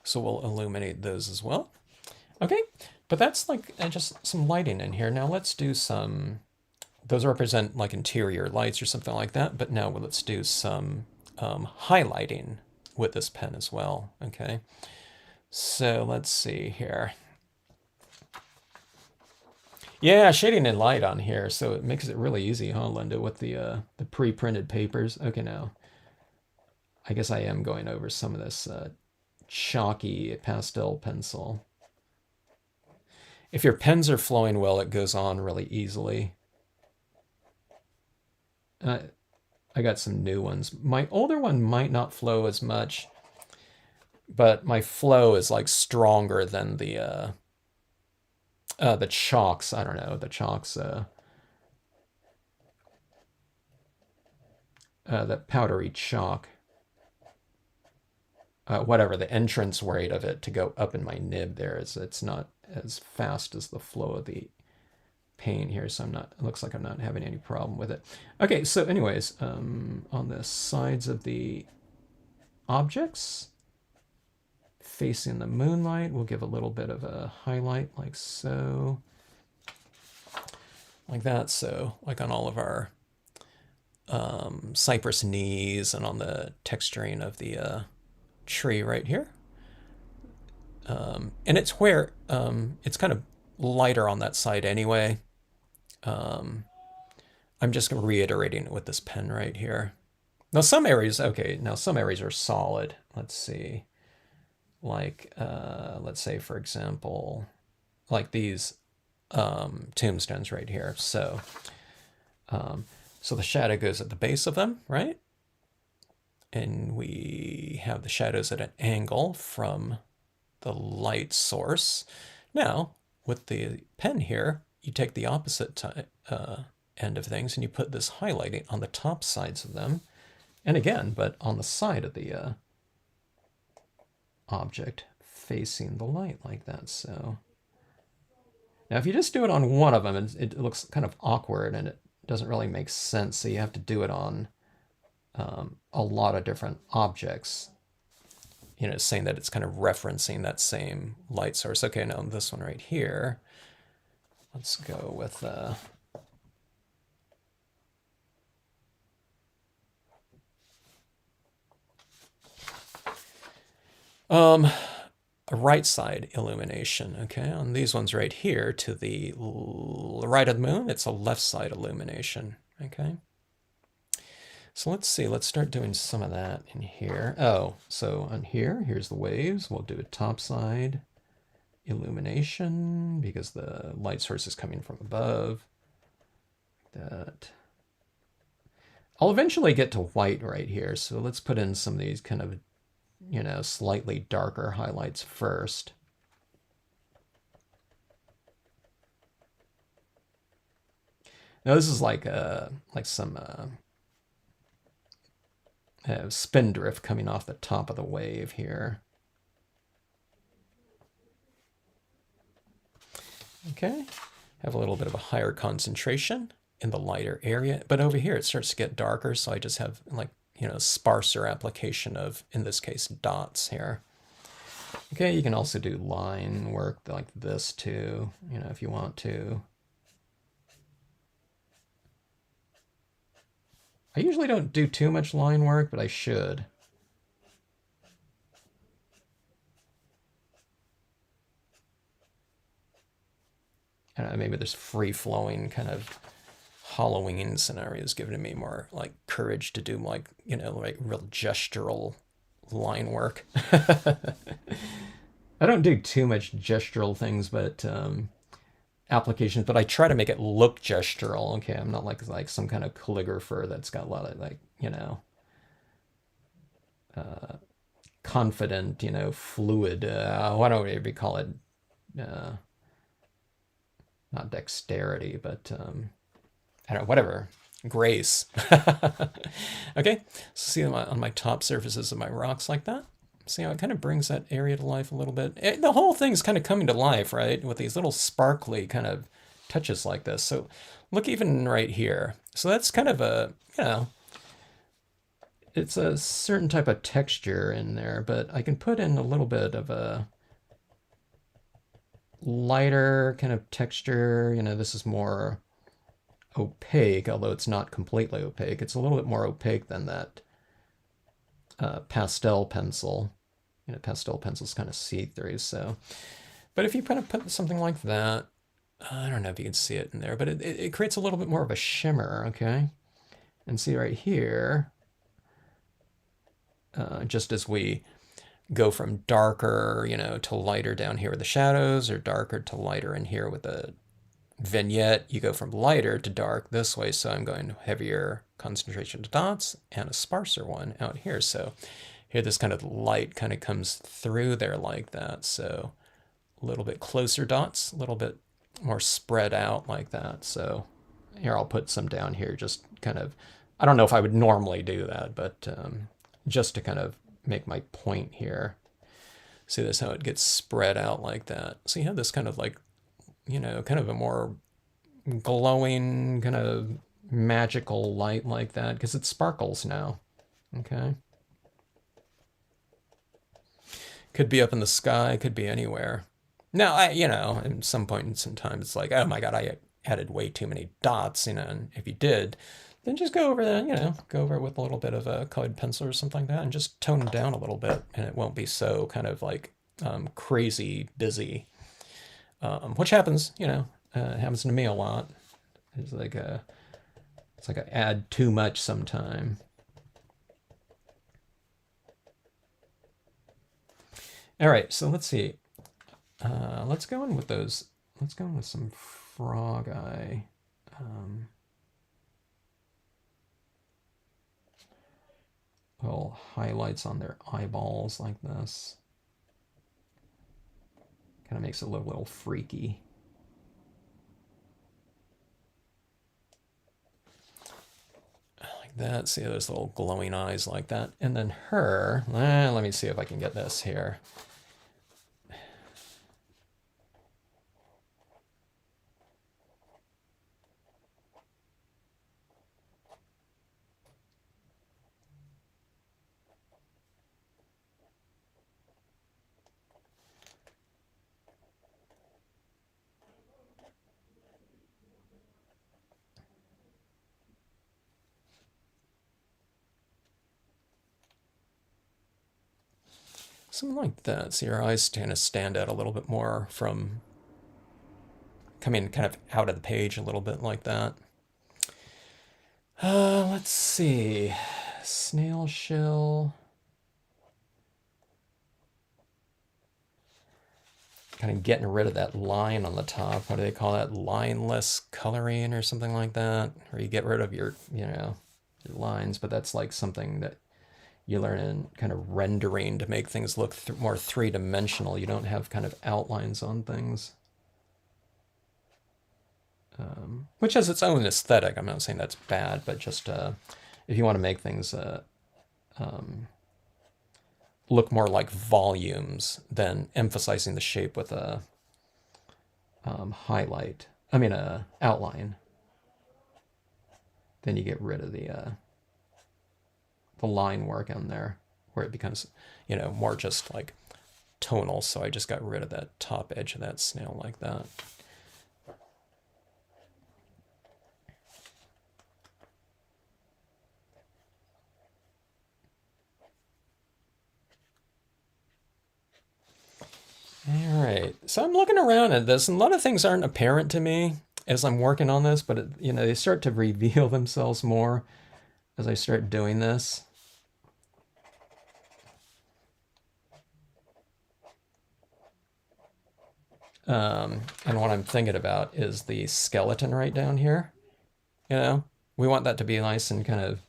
So we'll illuminate those as well. Okay, but that's like just some lighting in here. Now let's do some, those represent like interior lights or something like that, but now let's do some highlighting with this pen as well, okay? So let's see here. Yeah, shading and light on here, so it makes it really easy, huh, Linda, with the pre-printed papers. Okay, now I guess I am going over some of this chalky pastel pencil. If your pens are flowing well, it goes on really easily. Uh, I got some new ones. My older one might not flow as much, but my flow is like stronger than the chalks. I don't know, the chalks, the powdery chalk. Whatever the entrance rate of it to go up in my nib there is, it's not as fast as the flow of the paint here, so I'm not, it looks like I'm not having any problem with it. Okay, so anyways, on the sides of the objects facing the moonlight, we'll give a little bit of a highlight like so, like that. So like on all of our cypress knees and on the texturing of the tree right here. And it's where it's kind of lighter on that side anyway. I'm just reiterating it with this pen right here. Now some areas, okay, now some areas are solid. Let's see. Like, let's say, for example, like these tombstones right here. So the shadow goes at the base of them, right? And we have the shadows at an angle from the light source. Now, with the pen here, you take the opposite end of things and you put this highlighting on the top sides of them. And again, but on the side of the object facing the light like that. So now if you just do it on one of them, it looks kind of awkward and it doesn't really make sense. So you have to do it on a lot of different objects, you know, saying that it's kind of referencing that same light source. Okay, now this one right here, let's go with a right side illumination. Okay, on these ones right here to the right of the moon, it's a left side illumination. Okay, so let's see, let's start doing some of that in here. Oh, so on here, here's the waves. We'll do a top side illumination because the light source is coming from above. That. I'll eventually get to white right here, so let's put in some of these kind of, you know, slightly darker highlights first. Now this is like some spindrift coming off the top of the wave here. Okay, have a little bit of a higher concentration in the lighter area, but over here it starts to get darker, so I just have like, you know, sparser application of, in this case, dots here. Okay, you can also do line work like this too, you know, if you want to. I usually don't do too much line work, but I should. I don't know, maybe this free-flowing kind of Halloween scenarios giving me more like courage to do like, you know, like real gestural line work. I don't do too much gestural things, but applications, but I try to make it look gestural. Okay, I'm not like some kind of calligrapher that's got a lot of like, you know, confident, you know, fluid. What do we call it? Not dexterity, but I don't know, whatever. Grace. Okay, so see on my top surfaces of my rocks like that? See how it kind of brings that area to life a little bit? The whole thing's kind of coming to life, right? With these little sparkly kind of touches like this. So look even right here. So that's kind of a, you know, it's a certain type of texture in there, but I can put in a little bit of a lighter kind of texture. You know, this is more opaque, although it's not completely opaque. It's a little bit more opaque than that pastel pencil. You know, pastel pencil's kind of see-through. So, but if you kind of put something like that, I don't know if you can see it in there, but it creates a little bit more of a shimmer, okay? And see right here, just as we go from darker, to lighter down here with the shadows, or darker to lighter in here with the vignette, you go from lighter to dark this way. So I'm going heavier concentration to dots and a sparser one out here. So here this kind of light kind of comes through there like that. So a little bit closer dots, a little bit more spread out like that. So here I'll put some down here, just kind of, I don't know if I would normally do that, but just to kind of make my point here. See this, how it gets spread out like that. So you have this kind of like, kind of a more glowing, kind of magical light like that, because it sparkles now, okay? Could be up in the sky, could be anywhere. Now, at some point in some time, it's like, oh my God, I added way too many dots, and if you did, then just go over that, go over it with a little bit of a colored pencil or something like that, and just tone it down a little bit, and it won't be so kind of like crazy busy, which happens, happens to me a lot. It's like I add too much sometime. All right, so let's see. Let's go in with those. Let's go in with some frog eye. Little highlights on their eyeballs like this. Kind of makes it look a little freaky. Like that. See those little glowing eyes like that. And then her, let me see if I can get this here. Something like that. See, her eyes kind of stand out a little bit more from coming kind of out of the page a little bit like that. Let's see. Snail shell. Kind of getting rid of that line on the top. What do they call that? Lineless coloring or something like that. Or you get rid of your lines, but that's like something that you learn in kind of rendering to make things look more three-dimensional. You don't have kind of outlines on things. Which has its own aesthetic. I'm not saying that's bad, but just if you want to make things look more like volumes than emphasizing the shape with a outline, then you get rid of the line work on there, where it becomes, more just like tonal. So I just got rid of that top edge of that snail like that. All right, so I'm looking around at this, and a lot of things aren't apparent to me as I'm working on this, but they start to reveal themselves more as I start doing this. And what I'm thinking about is the skeleton right down here. We want that to be nice and kind of,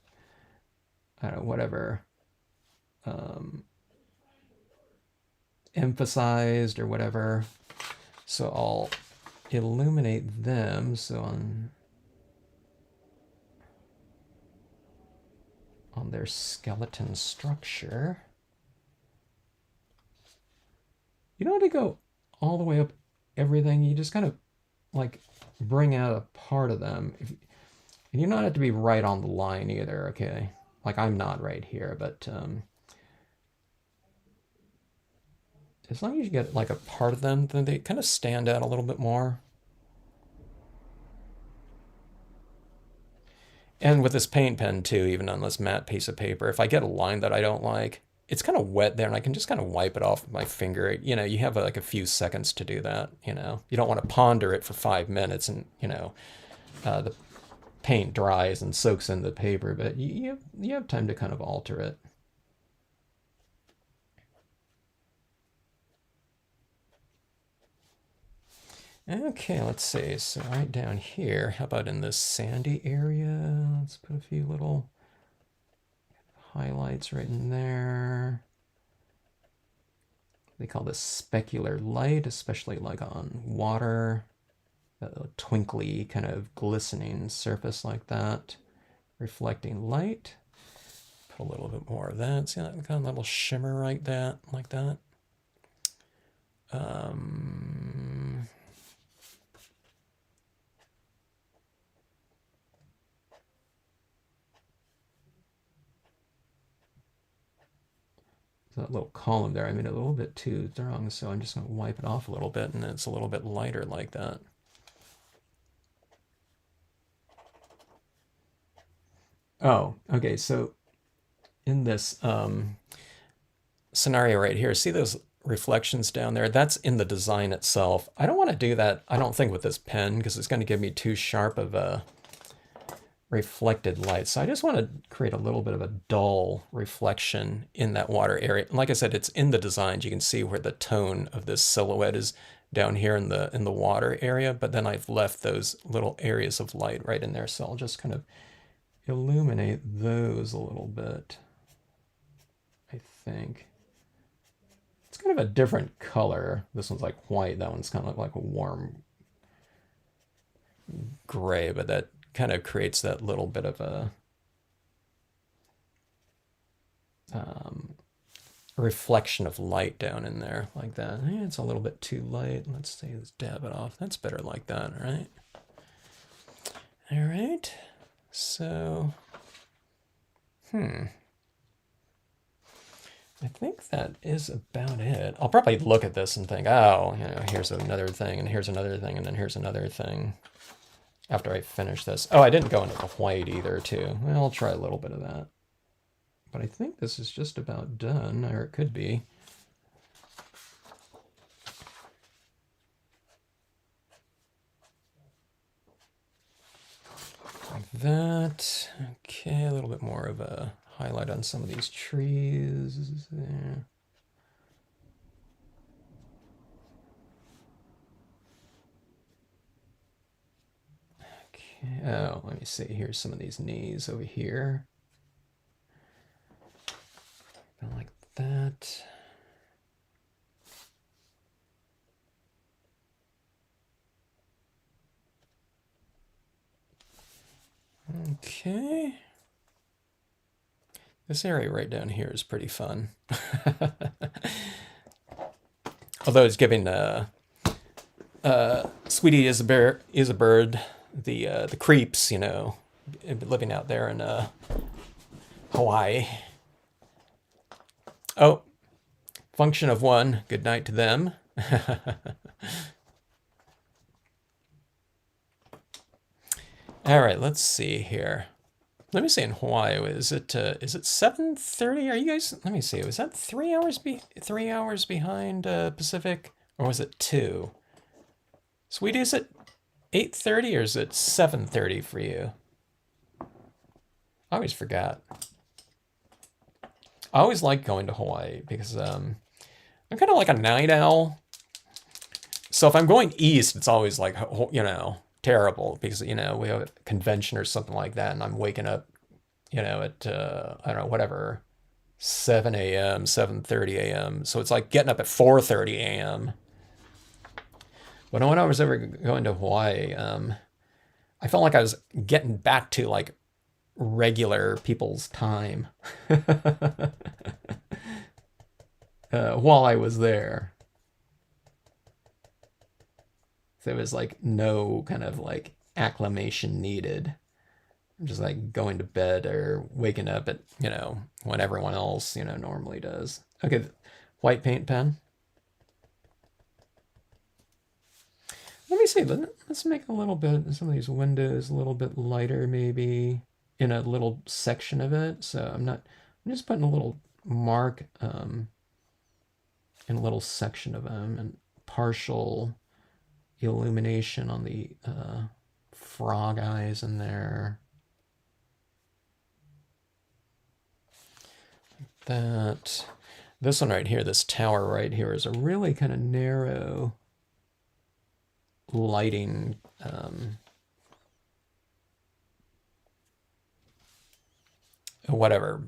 I don't know, whatever, emphasized or whatever. So I'll illuminate them. So on their skeleton structure, you don't have to go all the way up everything. You just kind of like bring out a part of them. And you don't have to be right on the line either, okay? Like I'm not right here, but as long as you get like a part of them, then they kind of stand out a little bit more. And with this paint pen too, even on this matte piece of paper, if I get a line that I don't like, it's kind of wet there, and I can just kind of wipe it off with my finger. You know, you have like a few seconds to do that. You know, you don't want to ponder it for 5 minutes, and you know, the paint dries and soaks in the paper, but you have time to kind of alter it. Okay, let's see. So right down here, how about in this sandy area? Let's put a few little highlights right in there. They call this specular light, especially like on water. A twinkly kind of glistening surface like that. Reflecting light. Put a little bit more of that. See that kind of little shimmer right that like that. That little column there, I made it a little bit too strong, so I'm just going to wipe it off a little bit, and it's a little bit lighter like that. Oh, okay, so in this scenario right here, see those reflections down there? That's in the design itself. I don't want to do that, I don't think, with this pen, because it's going to give me too sharp of a reflected light. So I just want to create a little bit of a dull reflection in that water area. And like I said, it's in the designs. You can see where the tone of this silhouette is down here in the water area, but then I've left those little areas of light right in there. So I'll just kind of illuminate those a little bit, I think. It's kind of a different color. This one's like white. That one's kind of like a warm gray, but that kind of creates that little bit of a reflection of light down in there like that. It's a little bit too light. Let's see, let's dab it off. That's better like that, right? All right. So, I think that is about it. I'll probably look at this and think, oh, you know, here's another thing, and here's another thing, and then here's another thing after I finish this. Oh, I didn't go into the white either, too. Well, I'll try a little bit of that. But I think this is just about done, or it could be. Like that. Okay, a little bit more of a highlight on some of these trees there. Okay, oh, let me see. Here's some of these knees over here. Like that. Okay. This area right down here is pretty fun. Although it's giving Sweetie is a bird, the creeps, you know, living out there in Hawaii. Oh, function of one. Good night to them. All right, let's see here. Let me see in Hawaii. Is it 7:30? Are you guys? Let me see. Was that 3 hours 3 hours behind Pacific, or was it 2? Sweetie, is it 8:30 or is it 7:30 for you? I always forgot. I always like going to Hawaii because I'm kind of like a night owl. So if I'm going east, it's always like, you know, terrible because, you know, we have a convention or something like that, and I'm waking up, you know, at, I don't know, whatever, 7 a.m., 7:30 a.m. So it's like getting up at 4:30 a.m. But when I was ever going to Hawaii, I felt like I was getting back to like regular people's time while I was there. There was like no kind of like acclimation needed. I'm just like going to bed or waking up at, you know, when everyone else, you know, normally does. Okay, white paint pen. Let me see, let's make a little bit, some of these windows a little bit lighter maybe in a little section of it. So I'm just putting a little mark in a little section of them, and partial illumination on the frog eyes in there. That. This one right here, this tower right here, is a really kind of narrow lighting whatever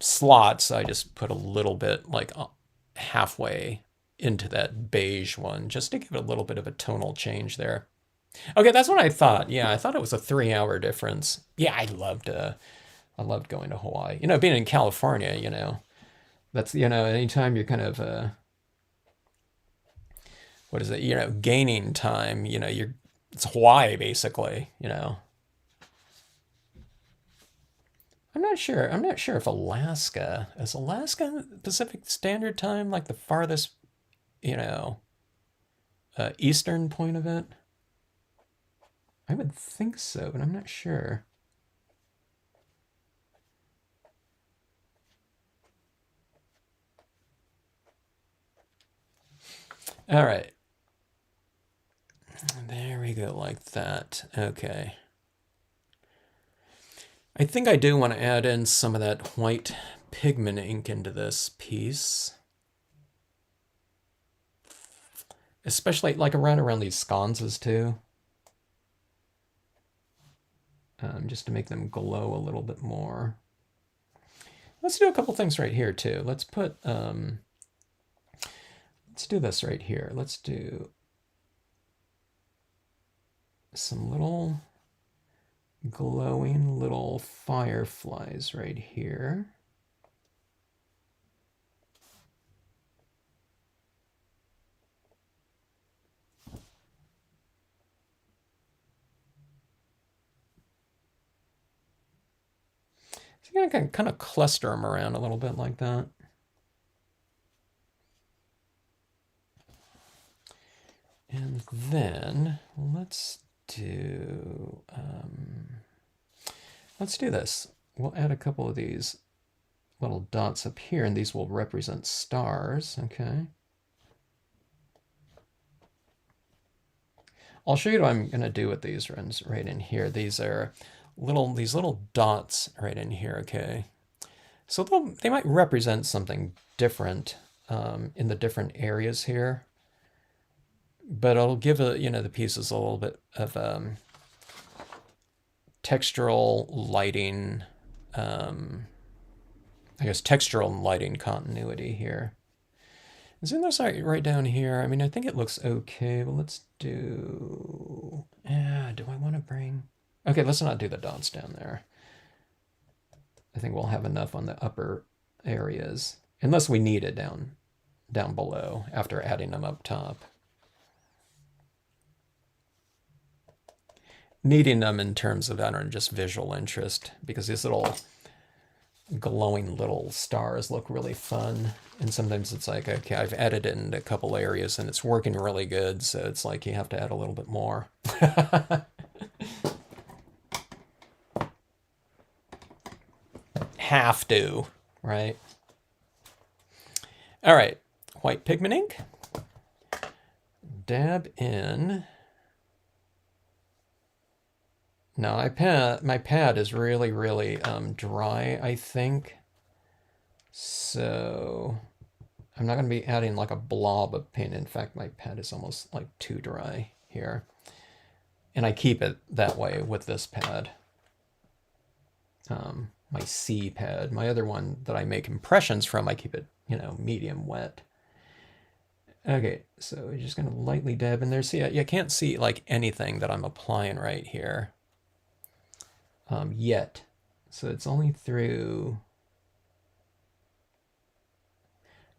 slots. I just put a little bit like halfway into that beige one just to give it a little bit of a tonal change there. Okay, that's what I thought. Yeah, I thought it was a 3-hour difference. Yeah, I loved going to Hawaii. You know, being in California, you know, that's, you know, anytime you're kind of what is it, you know, gaining time, you know, it's Hawaii basically, you know. I'm not sure if Alaska is Alaska Pacific Standard Time, like the farthest, you know, eastern point of it. I would think so, but I'm not sure. All right. There we go, like that. Okay. I think I do want to add in some of that white pigment ink into this piece. Especially like around these sconces too. Just to make them glow a little bit more. Let's do a couple things right here too. Let's put, let's do this right here. Let's do some little glowing little fireflies right here. So you're gonna kind of cluster them around a little bit like that. And then let's do this. We'll add a couple of these little dots up here, and these will represent stars. Okay. I'll show you what I'm going to do with these ones right in here. These are these little dots right in here. Okay. So they might represent something different in the different areas here, but it'll give the pieces a little bit of textural lighting, I guess textural lighting continuity here. Zoom this right down here. I mean, I think it looks okay, but let's do, do I want to bring, okay, let's not do the dots down there. I think we'll have enough on the upper areas, unless we need it down below after adding them up top. Needing them in terms of, I don't know, just visual interest, because these little glowing little stars look really fun. And sometimes it's like, okay, I've added it in a couple areas and it's working really good, so it's like you have to add a little bit more. Have to, right? All right, white pigment ink. Dab in. Now my pad is really, really dry, I think. So I'm not going to be adding like a blob of paint. In fact, my pad is almost like too dry here. And I keep it that way with this pad. My C pad. My other one that I make impressions from, I keep it, medium wet. Okay, so we're just going to lightly dab in there. See, you can't see like anything that I'm applying right here yet. So it's only through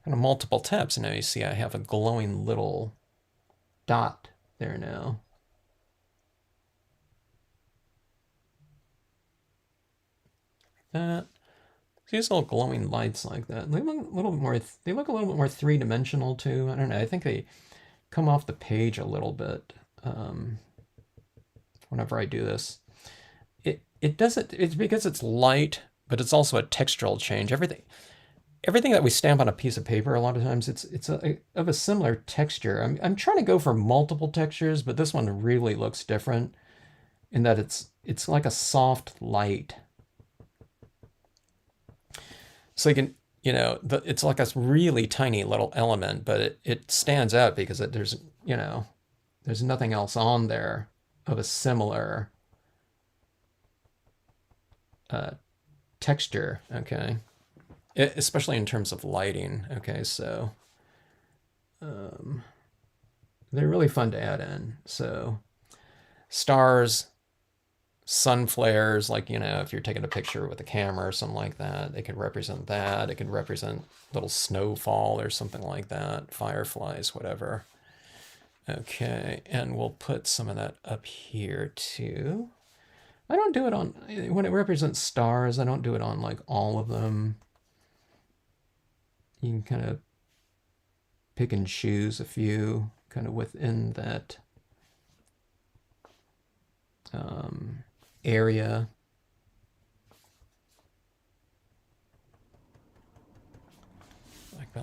kind of multiple taps. And now you see I have a glowing little dot there now. That. See these little glowing lights like that. They look a little bit more. They look a little bit more three-dimensional too. I don't know. I think they come off the page a little bit whenever I do this. It doesn't. It's because it's light, but it's also a textural change. Everything everything that we stamp on a piece of paper, a lot of times of a similar texture. I'm trying to go for multiple textures, but this one really looks different in that it's like a soft light. So you can, it's like a really tiny little element, but it stands out because there's nothing else on there of a similar texture, okay? Especially in terms of lighting, okay? So they're really fun to add in. So stars, sun flares, like, if you're taking a picture with a camera or something like that, it could represent that. It could represent little snowfall or something like that, fireflies, whatever. Okay, and we'll put some of that up here too. I don't do it on, when it represents stars, I don't do it on like all of them. You can kind of pick and choose a few kind of within that area.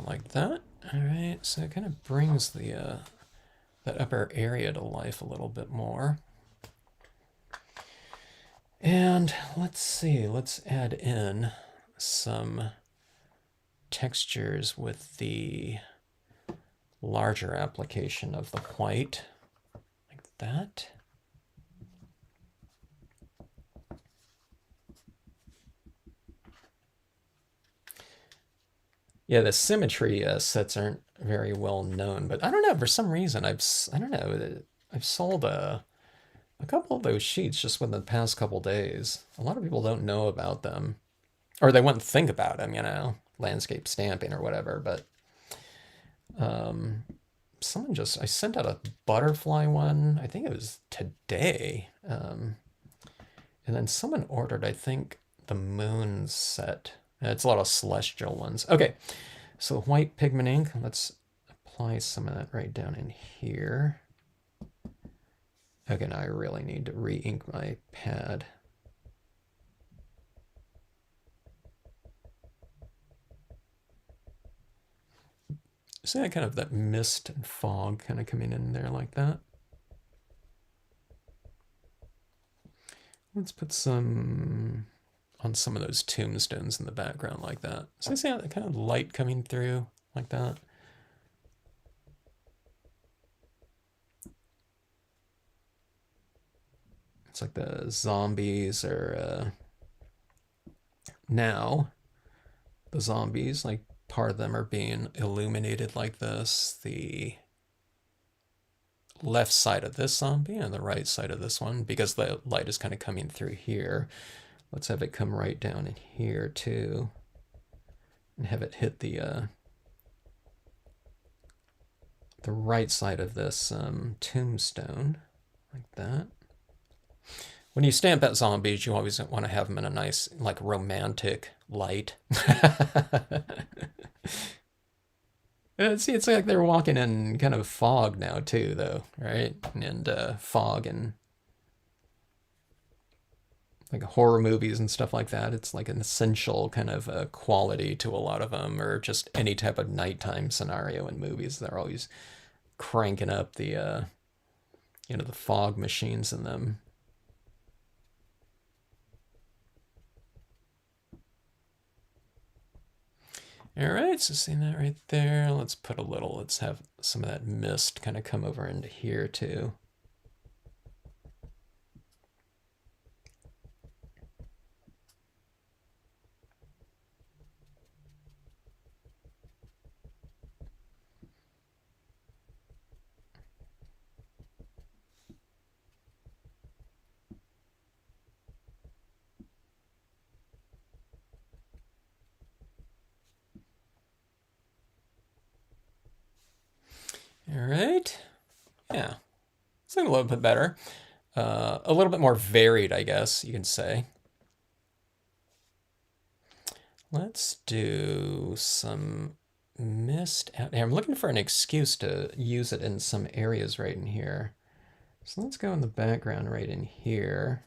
Like that. All right, so it kind of brings the that upper area to life a little bit more. And let's see, let's add in some textures with the larger application of the white, like that. Yeah, the symmetry sets aren't very well known, but I don't know, for some reason I don't know, I've sold a couple of those sheets just within the past couple days. A lot of people don't know about them, or they wouldn't think about them, landscape stamping or whatever. But I sent out a butterfly one, I think it was today. And then someone ordered, I think, the moon set. It's a lot of celestial ones. Okay, so white pigment ink, let's apply some of that right down in here. Okay, now I really need to re-ink my pad. See that kind of that mist and fog kind of coming in there like that. Let's put some on some of those tombstones in the background like that. So I see that kind of light coming through like that. It's like the zombies are now the zombies, like part of them are being illuminated like this. The left side of this zombie and the right side of this one, because the light is kind of coming through here. Let's have it come right down in here too, and have it hit the right side of this tombstone, like that. When you stamp out zombies, you always want to have them in a nice, like, romantic light. See, it's like they're walking in kind of fog now too, though, right? And fog and like horror movies and stuff like that. It's like an essential kind of quality to a lot of them, or just any type of nighttime scenario in movies. They're always cranking up the the fog machines in them. All right, so seeing that right there, let's have some of that mist kind of come over into here too. All right, yeah, it's looking a little bit better. A little bit more varied, I guess you can say. Let's do some mist out here. I'm looking for an excuse to use it in some areas right in here. So let's go in the background right in here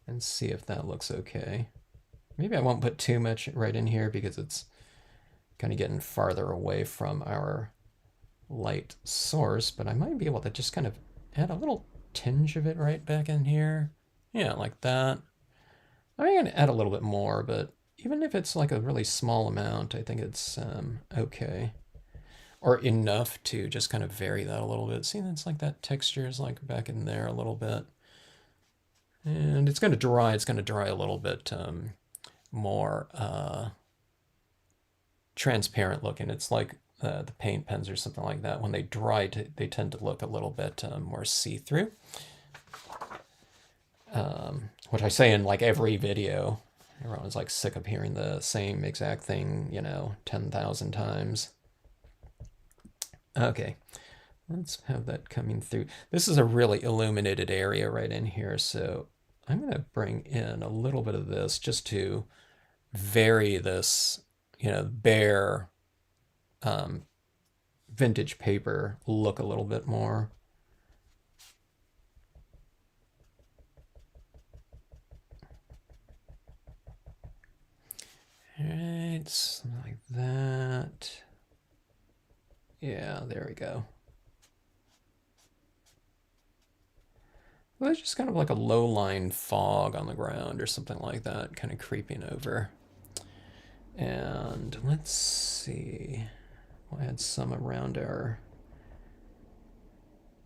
and see if that looks okay. Maybe I won't put too much right in here because it's kind of getting farther away from our light source, but I might be able to just kind of add a little tinge of it right back in here. Yeah, like that. I'm going to add a little bit more, but even if it's like a really small amount, I think it's okay. Or enough to just kind of vary that a little bit. See, that's like that texture is like back in there a little bit. And it's going to dry. It's going to dry a little bit more transparent looking. It's like the paint pens or something like that. When they dry, they tend to look a little bit more see-through. Which I say in like every video. Everyone's like sick of hearing the same exact thing, 10,000 times. Okay, let's have that coming through. This is a really illuminated area right in here, so I'm going to bring in a little bit of this just to vary this, bare vintage paper look a little bit more. All right, something like that. Yeah, there we go. Well, there's just kind of like a low-lying fog on the ground or something like that, kind of creeping over. And let's see. We'll add some around our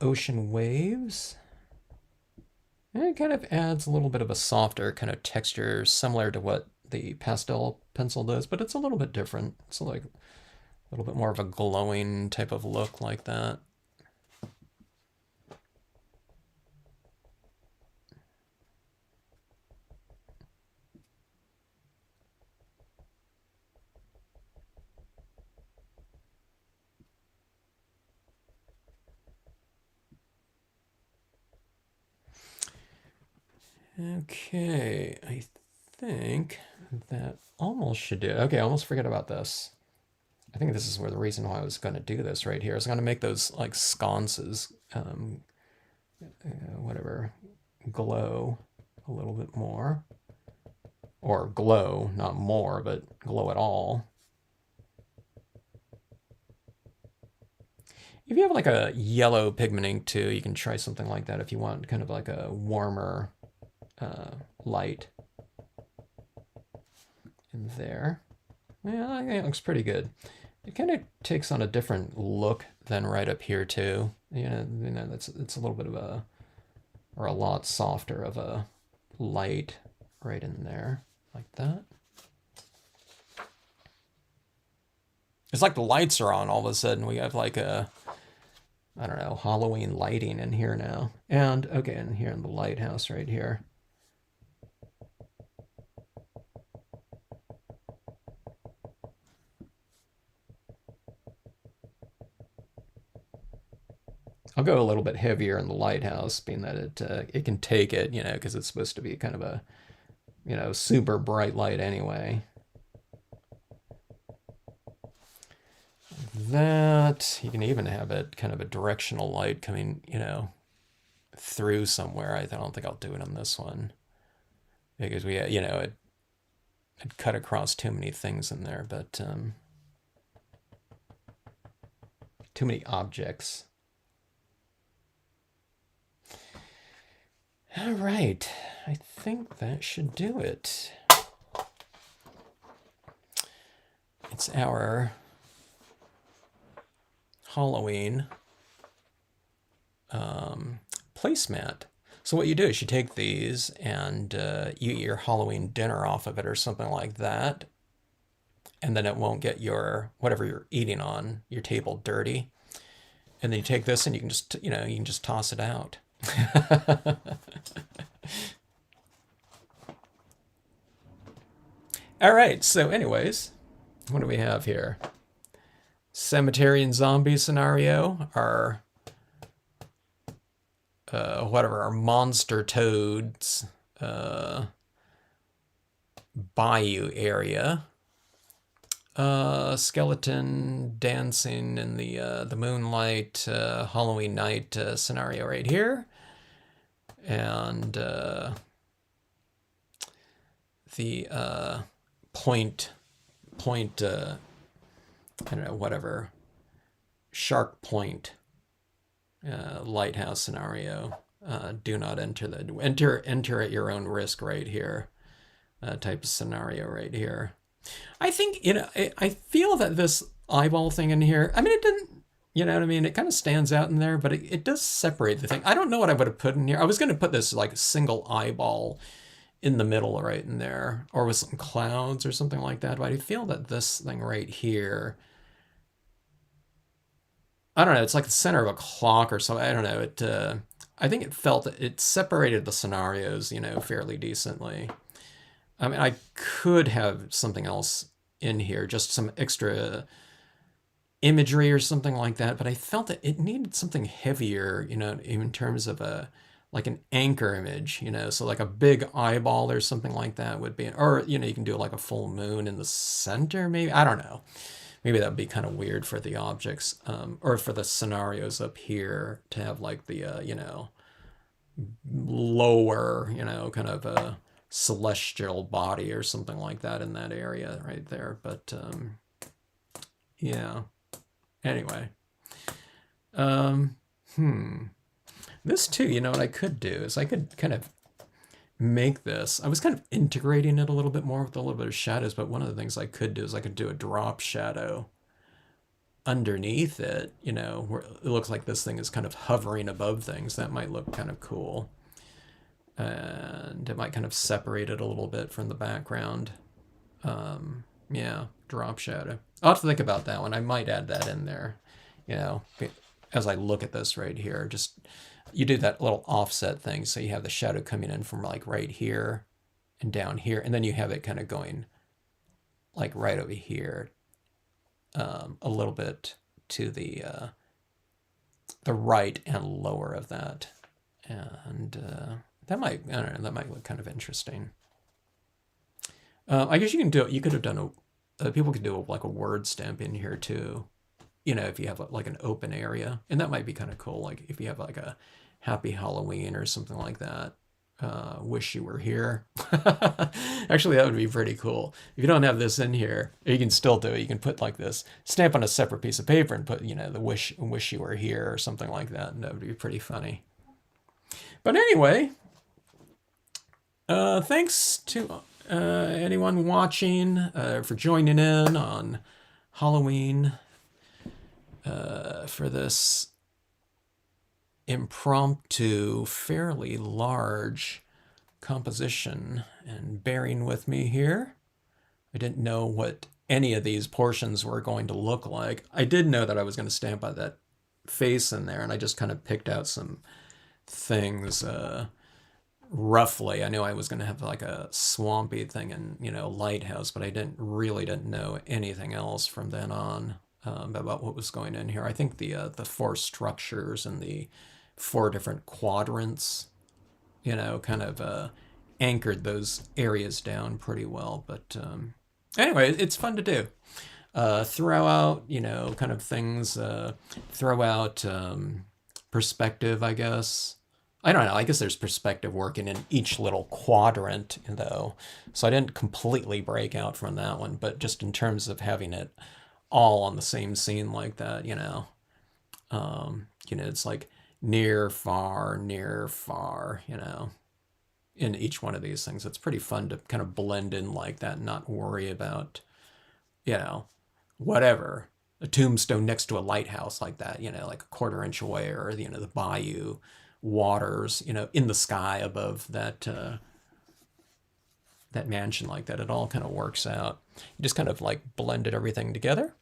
ocean waves. And it kind of adds a little bit of a softer kind of texture, similar to what the pastel pencil does, but it's a little bit different. It's like a little bit more of a glowing type of look like that. Okay, I think that almost should do it. Okay, I almost forget about this. I think this is where the reason why I was going to do this right here. I was going to make those like sconces, whatever, glow a little bit more. Or glow, not more, but glow at all. If you have like a yellow pigment ink too, you can try something like that if you want kind of like a warmer light in there. Yeah, I think it looks pretty good. It kind of takes on a different look than right up here too. It's a little bit of or a lot softer of a light right in there, like that. It's like the lights are on all of a sudden. We have like a, I don't know, Halloween lighting in here now. And, okay, and here in the lighthouse right here. I'll go a little bit heavier in the lighthouse, being that it can take it, because it's supposed to be kind of a, super bright light anyway. That, you can even have it kind of a directional light coming, through somewhere. I don't think I'll do it on this one. Because it'd cut across too many things in there, but too many objects. All right, I think that should do it. It's our Halloween placemat. So what you do is you take these and you eat your Halloween dinner off of it or something like that, and then it won't get your whatever you're eating on your table dirty. And then you take this and you can just toss it out. All right, so anyways, what do we have here? Cemetery and zombie scenario, our our monster toads bayou area. Skeleton dancing in the moonlight Halloween night scenario right here. And the point I don't know, whatever, Shark Point lighthouse scenario. Do not enter enter at your own risk right here. Type of scenario right here. I think, I feel that this eyeball thing in here, I mean, it didn't, you know what I mean? It kind of stands out in there, but it does separate the thing. I don't know what I would have put in here. I was going to put this like single eyeball in the middle right in there, or with some clouds or something like that. But I feel that this thing right here, I don't know, it's like the center of a clock or something. I don't know. I think it separated the scenarios, fairly decently. I mean, I could have something else in here, just some extra imagery or something like that, but I felt that it needed something heavier, in terms of like an anchor image, so like a big eyeball or something like that would be, or, you can do like a full moon in the center, maybe. I don't know. Maybe that would be kind of weird for the objects, or for the scenarios up here to have like the, lower, kind of a celestial body or something like that in that area right there. But yeah. Anyway, um, this too, what I could do is I could kind of make this. I was kind of integrating it a little bit more with a little bit of shadows, but one of the things I could do is I could do a drop shadow underneath it, where it looks like this thing is kind of hovering above things. That might look kind of cool. And it might kind of separate it a little bit from the background. Yeah, drop shadow. I'll have to think about that one. I might add that in there, as I look at this right here. Just, you do that little offset thing, so you have the shadow coming in from like right here and down here, and then you have it kind of going like right over here, a little bit to the right and lower of that, and that might, I don't know, that might look kind of interesting. I guess you can do it. You could have done people could do like a word stamp in here too, if you have like an open area, and that might be kind of cool. Like if you have like a Happy Halloween or something like that. Wish you were here. Actually, that would be pretty cool. If you don't have this in here, you can still do it. You can put like this stamp on a separate piece of paper and put, the wish you were here or something like that, and that would be pretty funny. But anyway, thanks to anyone watching for joining in on Halloween for this impromptu, fairly large composition, and bearing with me here. I didn't know what any of these portions were going to look like. I did know that I was going to stamp out that face in there, and I just kind of picked out some things roughly. I knew I was going to have like a swampy thing and, lighthouse, but I really didn't know anything else from then on about what was going in here. I think the four structures and the four different quadrants, kind of anchored those areas down pretty well. But anyway, it's fun to do. Throw out, kind of things, throw out perspective, I guess. I don't know. I guess there's perspective working in each little quadrant, though. So I didn't completely break out from that one, but just in terms of having it all on the same scene like that, it's like near, far, in each one of these things. It's pretty fun to kind of blend in like that and not worry about, whatever. A tombstone next to a lighthouse like that, like a quarter-inch away, or, the bayou waters, in the sky above that that mansion like that. It all kind of works out. You just kind of like blended everything together.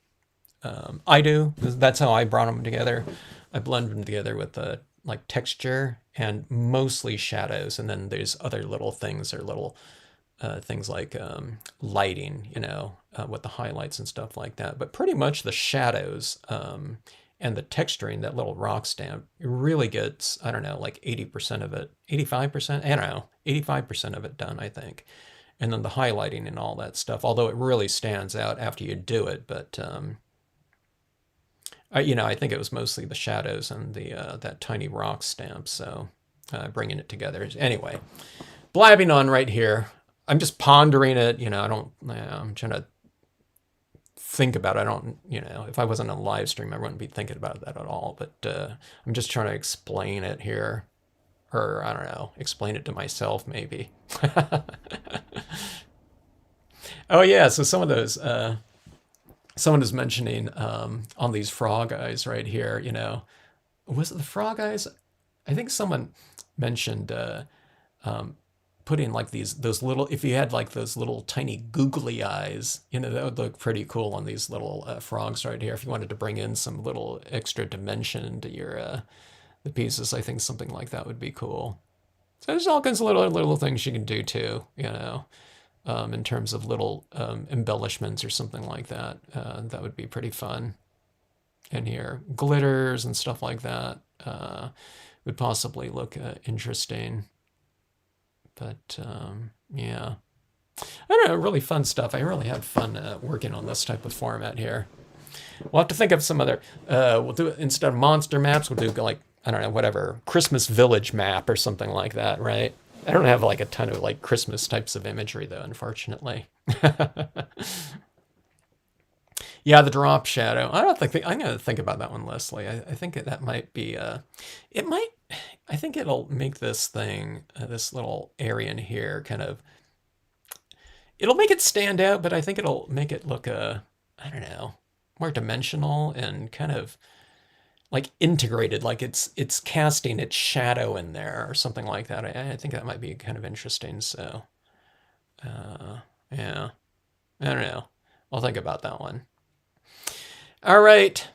I do. That's how I brought them together. I blend them together with like texture and mostly shadows, and then there's other little things or little things like lighting, with the highlights and stuff like that. But pretty much the shadows and the texturing, that little rock stamp, really gets, I don't know, like 80% of it, 85%, I don't know, 85% of it done, I think. And then the highlighting and all that stuff, although it really stands out after you do it. But I think it was mostly the shadows and the that tiny rock stamp. So bringing it together. Anyway, blabbing on right here. I'm just pondering it. I'm trying to think about it. I don't, if I wasn't on a live stream, I wouldn't be thinking about that at all. But I'm just trying to explain it here. Or, I don't know, explain it to myself, maybe. Oh, yeah, so some of those, someone is mentioning on these frog eyes right here, was it the frog eyes? I think someone mentioned putting like those little, if you had like those little tiny googly eyes, that would look pretty cool on these little frogs right here. If you wanted to bring in some little extra dimension to your the pieces, I think something like that would be cool. So there's all kinds of little things you can do too, in terms of little embellishments or something like that. That would be pretty fun. And here, glitters and stuff like that would possibly look interesting. But yeah, I don't know, really fun stuff. I really had fun working on this type of format here. We'll have to think of some other, we'll do it instead of monster maps, we'll do like, I don't know, whatever, Christmas village map or something like that, right? I don't have like a ton of like Christmas types of imagery though, unfortunately. Yeah, the drop shadow. I don't think I'm gonna think about that one, Leslie. I think that might be it might. I think it'll make this thing, this little area in here, kind of. It'll make it stand out, but I think it'll make it look I don't know, more dimensional and kind of like integrated, like it's casting its shadow in there or something like that. I think that might be kind of interesting. So, yeah, I don't know. I'll think about that one. All right.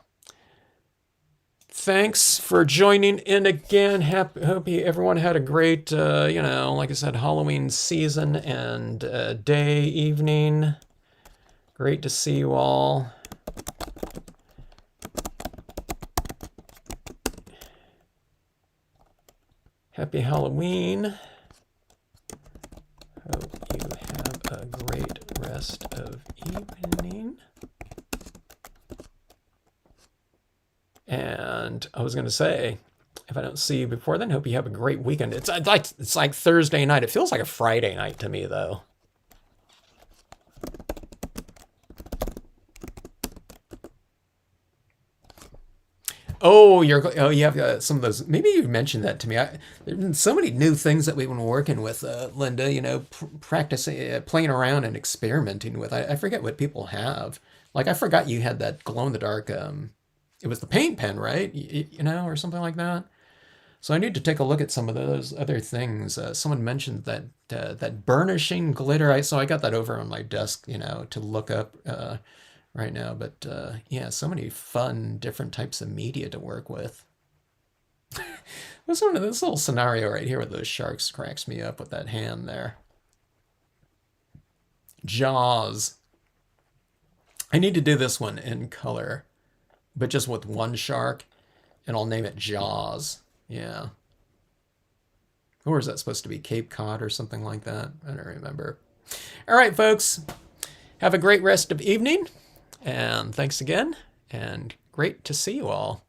Thanks for joining in again. Hope everyone had a great, like I said, Halloween season and day, evening. Great to see you all. Happy Halloween. Hope you have a great rest of evening. And I was going to say, if I don't see you before then, hope you have a great weekend. It's like Thursday night. It feels like a Friday night to me, though. Oh, you have some of those. Maybe you mentioned that to me. There's been so many new things that we've been working with, Linda. Practicing, playing around and experimenting with. I forget what people have. Like I forgot you had that glow in the dark. It was the paint pen, right? Or something like that. So I need to take a look at some of those other things. Someone mentioned that burnishing glitter. So I got that over on my desk, to look up. Right now, but yeah, so many fun different types of media to work with. This little scenario right here with those sharks cracks me up with that hand there. Jaws. I need to do this one in color, but just with one shark, and I'll name it Jaws. Yeah. Or is that supposed to be Cape Cod or something like that? I don't remember. All right, folks. Have a great rest of evening. And thanks again, and great to see you all.